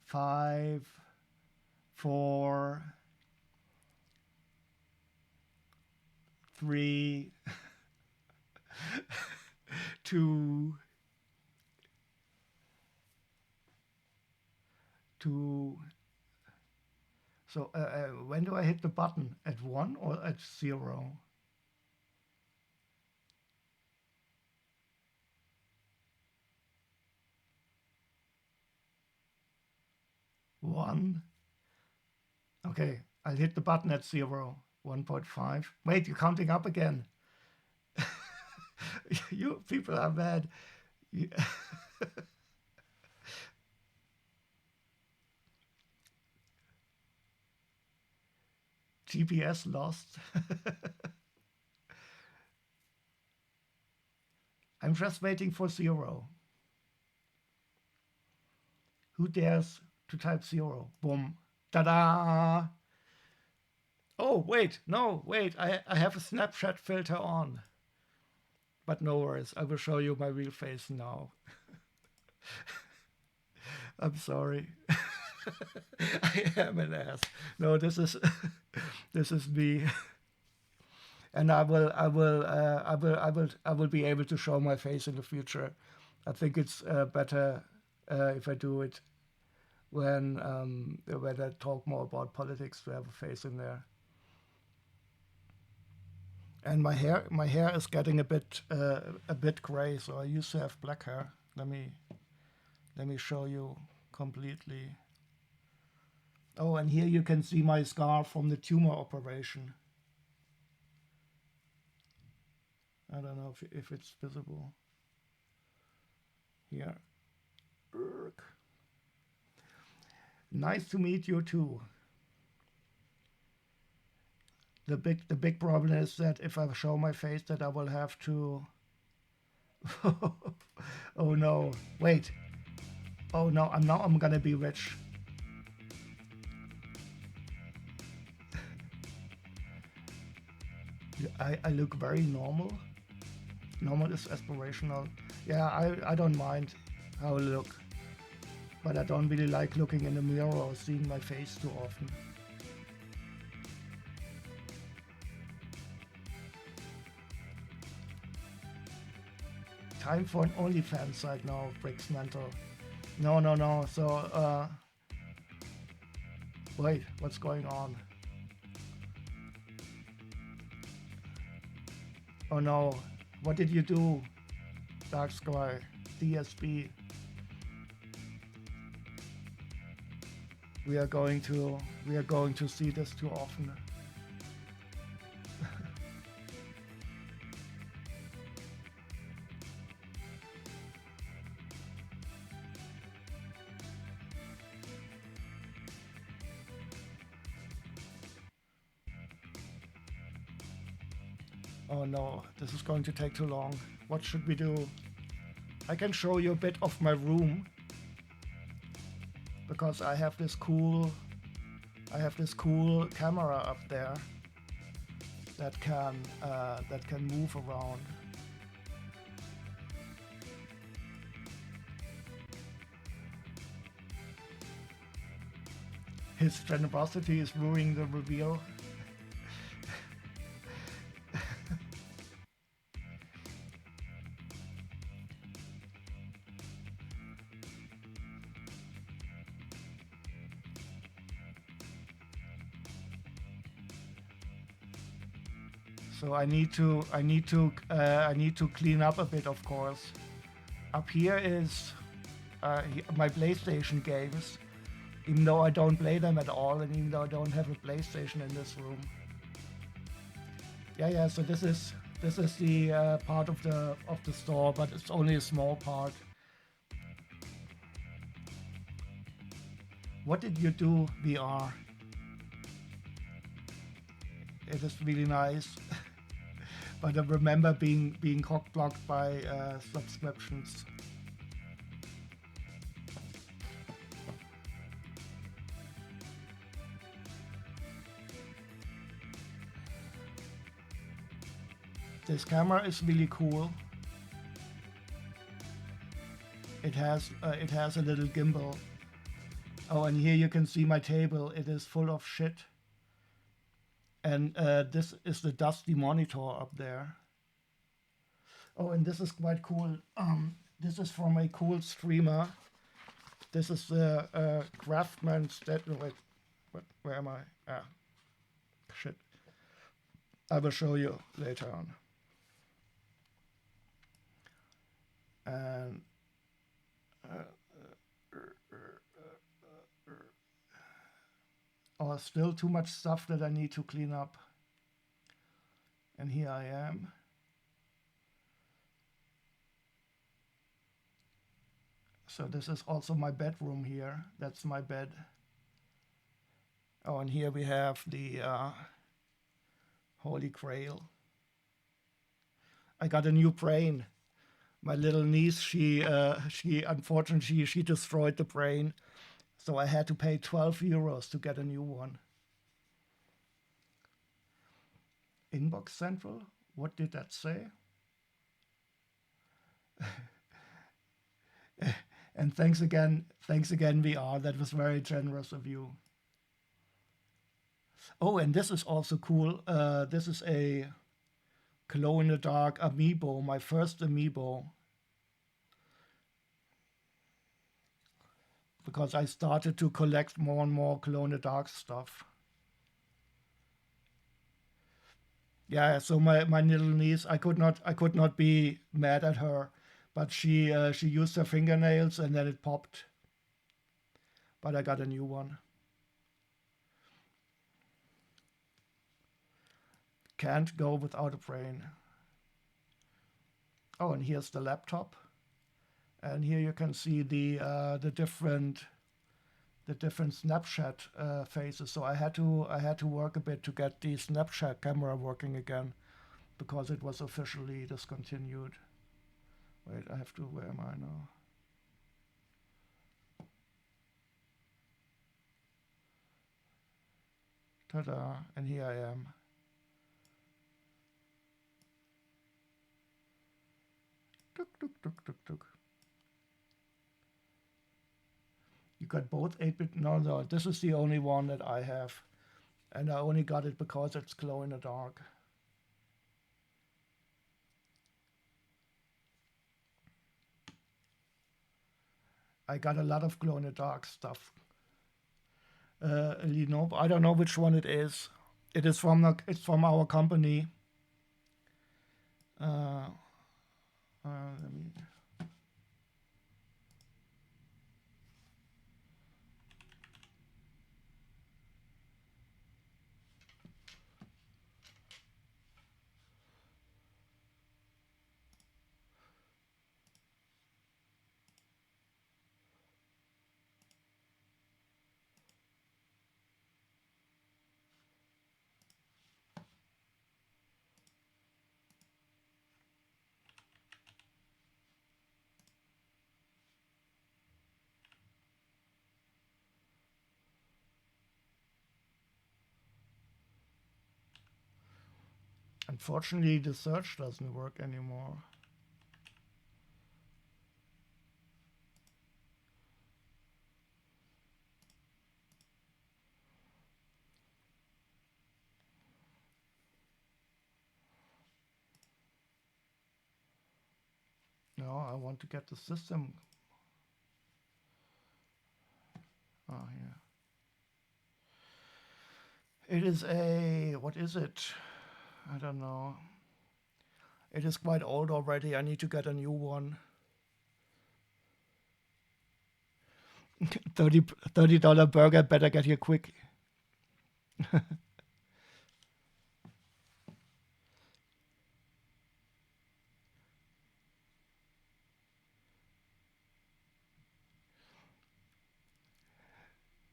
5, 4, 3, 2, 2. So when do I hit the button? At 1 or at 0? One. Okay, I'll hit the button at 0. 1.5. Wait, you're counting up again. You people are mad. GPS lost. I'm just waiting for 0. Who dares to type 0? Boom. Ta-da! Oh, wait. No, wait. I have a Snapchat filter on. But no worries. I will show you my real face now. I'm sorry. I am an ass. No, this is this is me. And I will be able to show my face in the future. I think it's better if I do it when I talk more about politics to have a face in there. And my hair is getting a bit gray, so I used to have black hair. Let me show you completely. Oh, and here you can see my scar from the tumor operation. I don't know if it's visible. Here. Urk. Nice to meet you too. The big problem is that if I show my face, that I will have to. Oh no! Wait. Oh no! I'm gonna be rich. I look very normal. Normal is aspirational. Yeah, I don't mind how I look. But I don't really like looking in the mirror or seeing my face too often. Time for an OnlyFans site now, breaks mental. No. So, wait, what's going on? Oh no, what did you do? Dark Sky, DSB. We are going to see this too often. Oh no, this is going to take too long. What should we do? I can show you a bit of my room because I have this cool camera up there that can move around. His generosity is ruining the reveal. So I need to clean up a bit, of course. Up here is my PlayStation games, even though I don't play them at all, and even though I don't have a PlayStation in this room. Yeah. So this is the part of the store, but it's only a small part. What did you do, VR? It is really nice. But I remember being cock-blocked by subscriptions. This camera is really cool. It has a little gimbal. Oh, and here you can see my table. It is full of shit. And this is the dusty monitor up there. Oh, and this is quite cool. This is from a cool streamer. This is the Craftsman. Wait, where am I? Ah, shit. I will show you later on. And oh, still too much stuff that I need to clean up. And here I am. So this is also my bedroom here. That's my bed. Oh, and here we have the Holy Grail. I got a new brain. My little niece, she unfortunately she destroyed the brain, so I had to pay 12 euros to get a new one. Inbox Central? What did that say? And thanks again, VR. That was very generous of you. Oh, and this is also cool. This is a glow-in-the-dark amiibo, my first amiibo. Because I started to collect more and more glow-in-the-dark stuff. Yeah, so my little niece, I could not be mad at her, but she used her fingernails and then it popped. But I got a new one. Can't go without a brain. Oh, and here's the laptop. And here you can see the different Snapchat phases. So I had to work a bit to get the Snapchat camera working again, because it was officially discontinued. Wait, I have to. Where am I now? Ta-da! And here I am. Tuk tuk tuk tuk tuk. You got both 8-bit? No, this is the only one that I have. And I only got it because it's glow in the dark. I got a lot of glow in the dark stuff. Lenovo, I don't know which one it is. It's from our company. Let me. Unfortunately, the search doesn't work anymore. No, I want to get the system. Oh, yeah. It is a, what is it? I don't know. It is quite old already. I need to get a new one. $30 burger, better get here quick.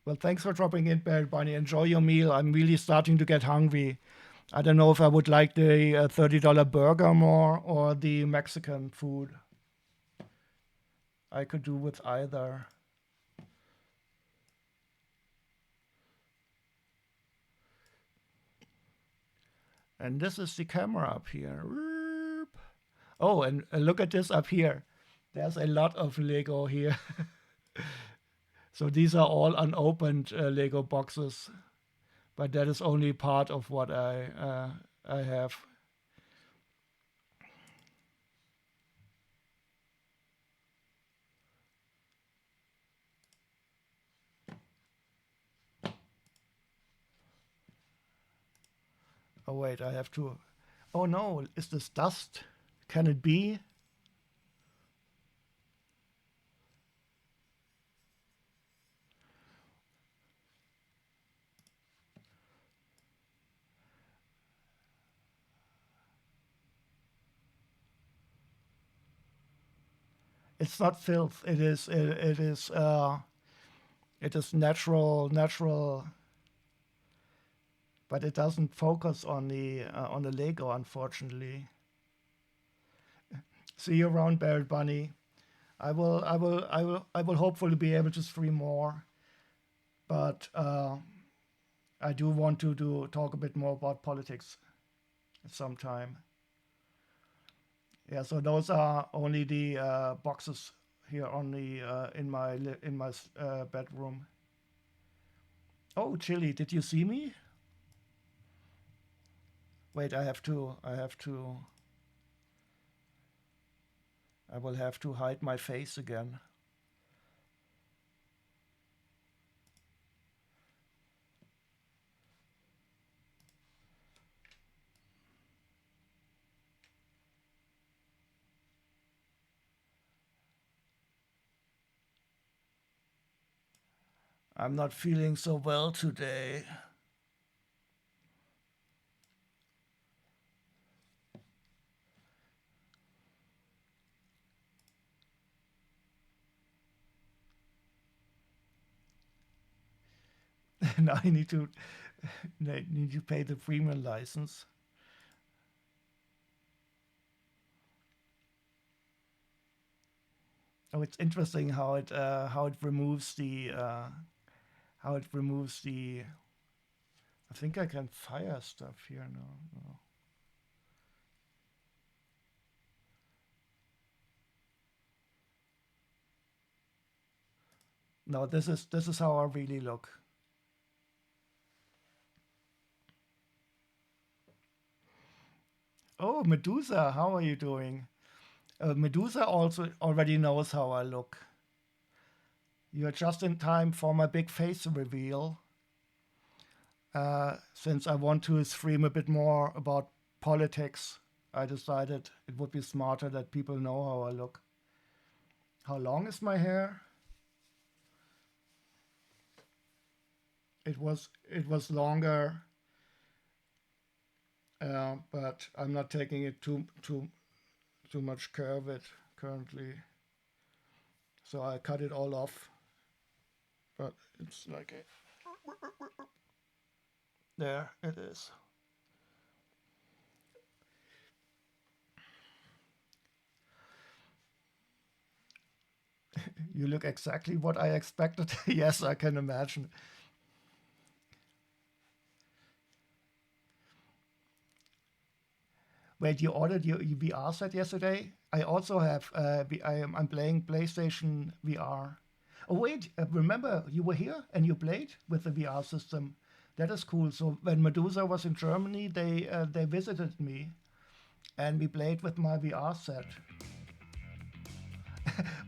Well, thanks for dropping in, Barry Bunny. Enjoy your meal. I'm really starting to get hungry. I don't know if I would like the $30 burger more or the Mexican food. I could do with either. And this is the camera up here. Oh, and look at this up here. There's a lot of Lego here. So these are all unopened Lego boxes, but that is only part of what I have. Oh wait, I have to. Oh no, is this dust? Can it be? It's not filth. It is. It is. It is natural, but it doesn't focus on the Lego, unfortunately. See you around, Barrett Bunny. I will hopefully be able to stream more, but I do want to talk a bit more about politics sometime. Yeah, so those are only the boxes here on the in my bedroom. Oh, Chili, did you see me? Wait, I will have to hide my face again. I'm not feeling so well today. Now I need to pay the premium license. Oh, it's interesting how it removes the I think I can fire stuff here now. No, this is how I really look. Oh, Medusa, how are you doing? Medusa also already knows how I look. You're just in time for my big face reveal. Since I want to stream a bit more about politics, I decided it would be smarter that people know how I look. How long is my hair? It was longer, but I'm not taking it too much curve currently. So I cut it all off. But it's like a there it is. You look exactly what I expected. Yes, I can imagine. Wait, you ordered your VR set yesterday? I also have. I'm playing PlayStation VR. Oh wait, remember you were here and you played with the VR system. That is cool. So when Medusa was in Germany, they visited me, and we played with my VR set.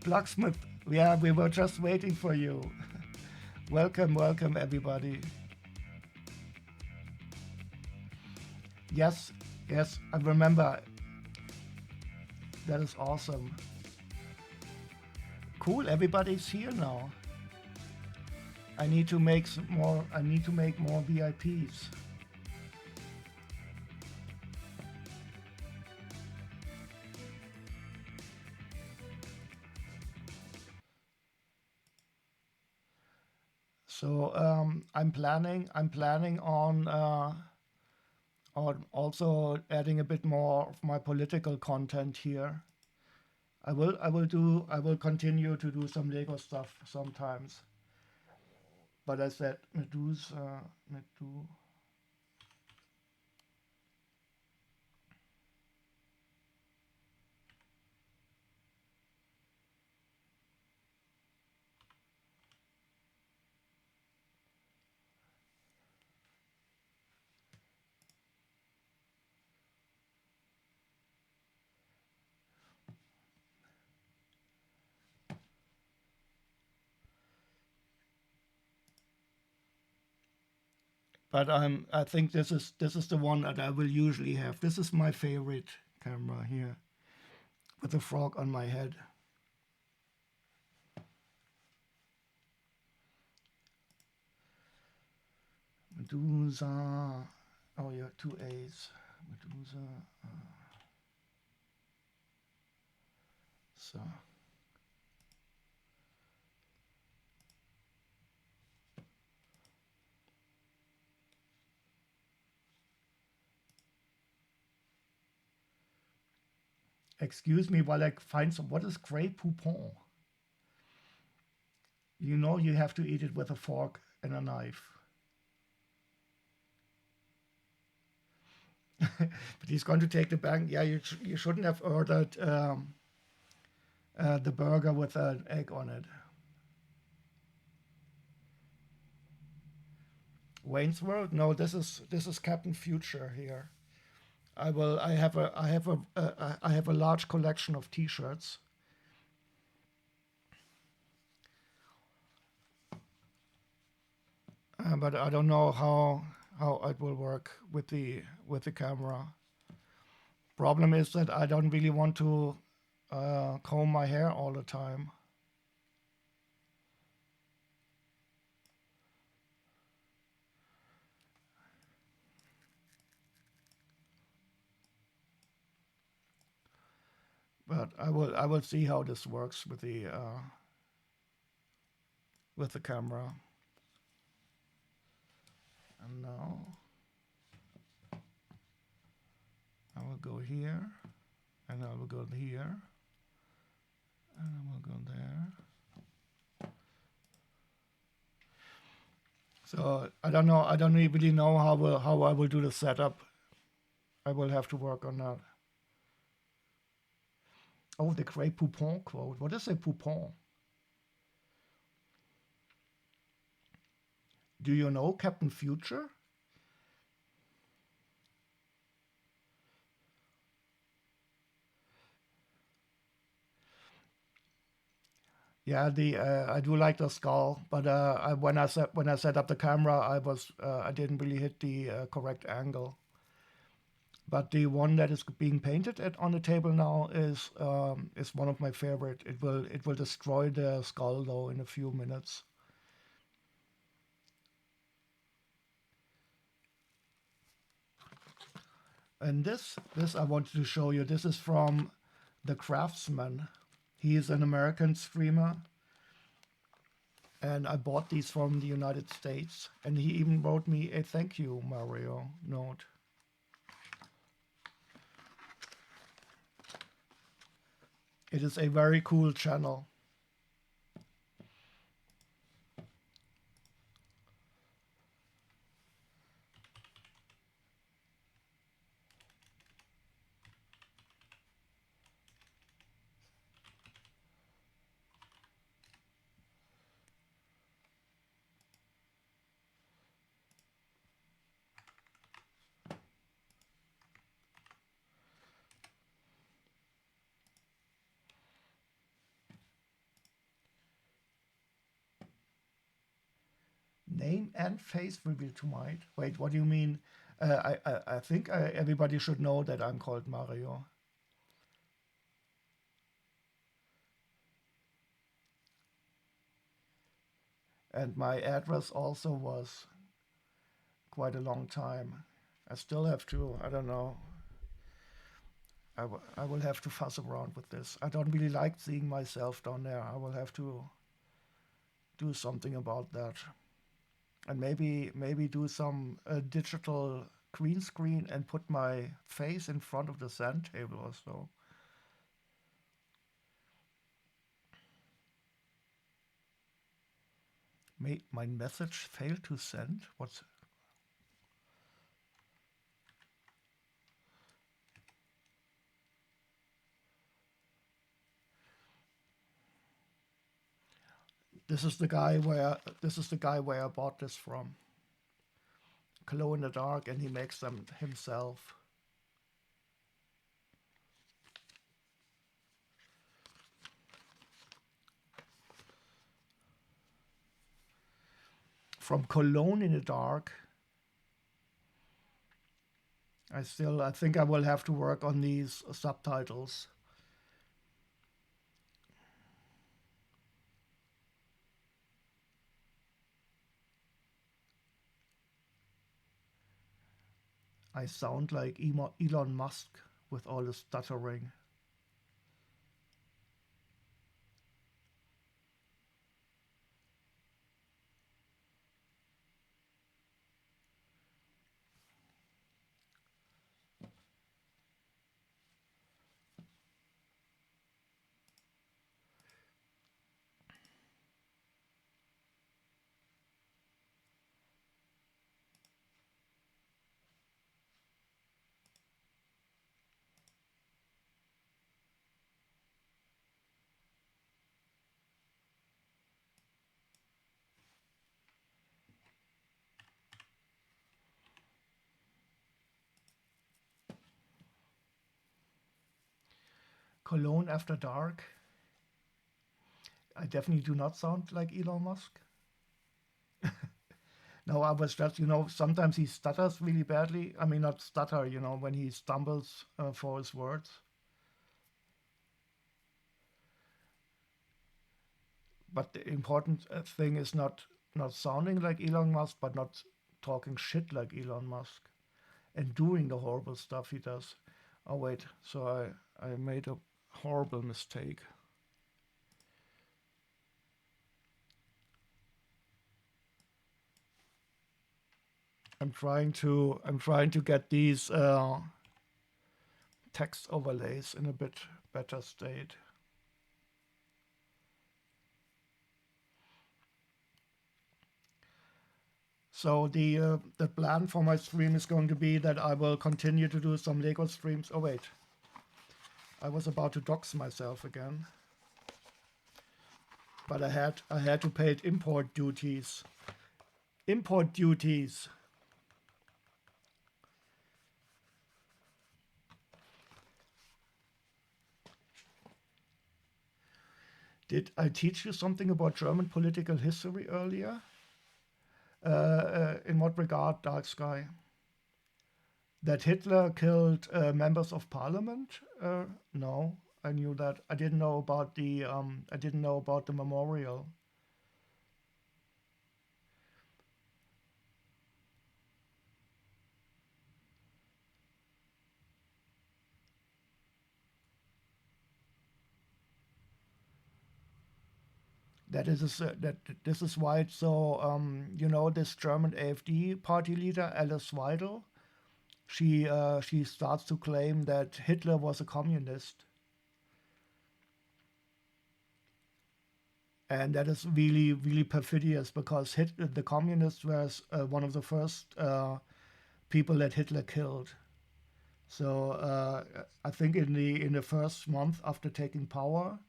Blacksmith, yeah, we were just waiting for you. Welcome, welcome everybody. Yes, yes, I remember. That is awesome. Cool, everybody's here now. I need to make some more. I need to make more VIPs. So I'm planning on also adding a bit more of my political content here. I will continue to do some Lego stuff sometimes. But I said Medusa. But I think this is the one that I will usually have. This is my favorite camera here, with the frog on my head. Medusa. Oh yeah, 2 A's. Medusa. So. Excuse me while I find some. What is Grey Poupon? You know you have to eat it with a fork and a knife. But he's going to take the bank. Yeah, you shouldn't have ordered the burger with an egg on it. Wayne's World? No, this is Captain Future here. I have a large collection of T-shirts. But I don't know how it will work with the camera. Problem is that I don't really want to comb my hair all the time. But I will see how this works with the camera. And now I will go here, and I will go here, and I will go there. So I don't know. I don't really know how I will do the setup. I will have to work on that. Oh, the Grey Poupon quote. What is a poupon? Do you know Captain Future? Yeah, I do like the skull, but when I set up the camera, I didn't really hit the correct angle. But the one that is being painted on the table now is one of my favorite. It will destroy the skull though in a few minutes. And this I wanted to show you. This is from the Craftsman. He is an American streamer, and I bought these from the United States. And he even wrote me a thank you, Mario note. It is a very cool channel. Name and face revealed to mind. Wait, what do you mean? I think everybody should know that I'm called Mario. And my address also was quite a long time. I still have to, I don't know, I will have to fuss around with this. I don't really like seeing myself down there. I will have to do something about that. And maybe do some digital green screen and put my face in front of the sand table or so. My message failed to send? What's... This is the guy where I bought this from. Glow in the dark, and he makes them himself. From Cologne in the Dark. I think I will have to work on these subtitles. I sound like Elon Musk with all the stuttering. Cologne after dark. I definitely do not sound like Elon Musk. No, I was just, sometimes he stutters really badly. I mean, not stutter, when he stumbles for his words. But the important thing is not sounding like Elon Musk, but not talking shit like Elon Musk and doing the horrible stuff he does. Oh wait, so I made a horrible mistake. I'm trying to get these text overlays in a bit better state. So the plan for my stream is going to be that I will continue to do some Lego streams. Oh wait, I was about to dox myself again, but I had to pay import duties. Import duties. Did I teach you something about German political history earlier? In what regard, Dark Sky? That Hitler killed members of parliament? No, I knew that. I didn't know about the memorial. This is why it's so this German AfD party leader Alice Weidel, she starts to claim that Hitler was a communist, and that is really really perfidious because the communists was one of the first people that Hitler killed. So I think in the first month after taking power,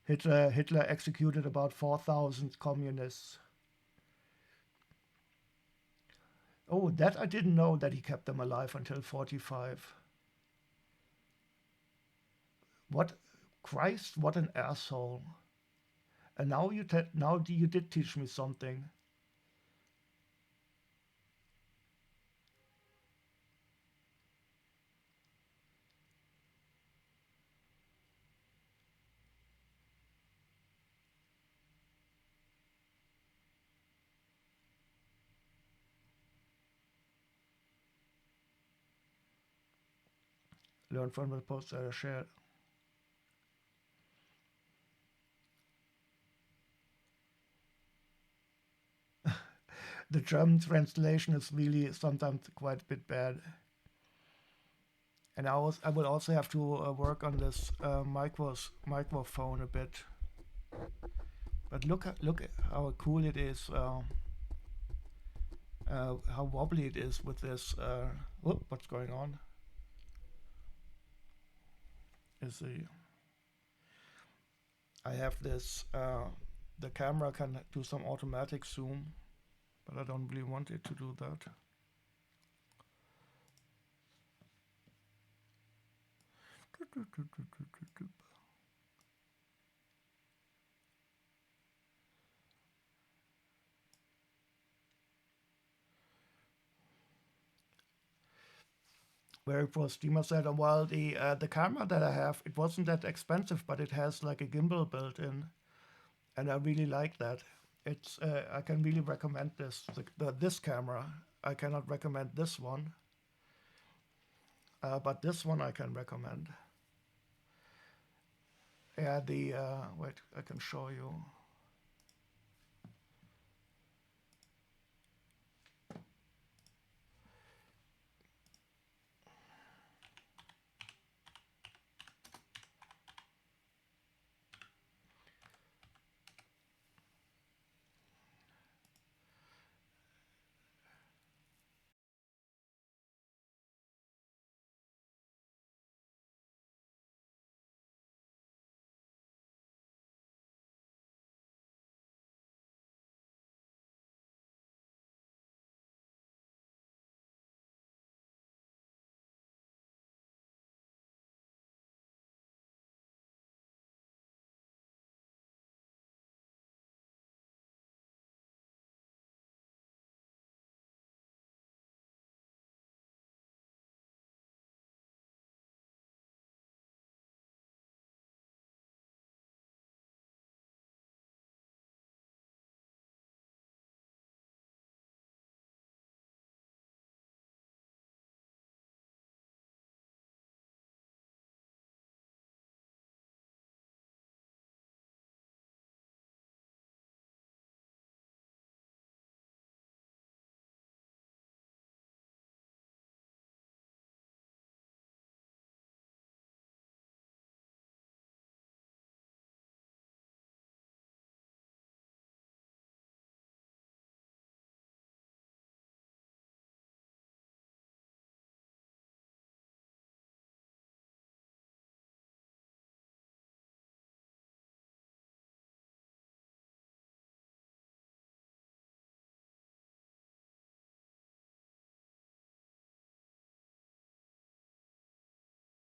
Hitler executed about 4,000 communists. Oh, that I didn't know that he kept them alive until 45. What, Christ, what an asshole. And now you did teach me something. Learn from the post that I shared. The German translation is really sometimes quite a bit bad. And I will also have to work on this microphone a bit. But look at how cool it is, how wobbly it is with this. What's going on? I have this. The camera can do some automatic zoom, but I don't really want it to do that. Where it was Steamer said, well, the camera that I have, it wasn't that expensive, but it has like a gimbal built in, and I really like that. It's I can really recommend this this camera. I cannot recommend this one, but this one I can recommend. Yeah, wait, I can show you.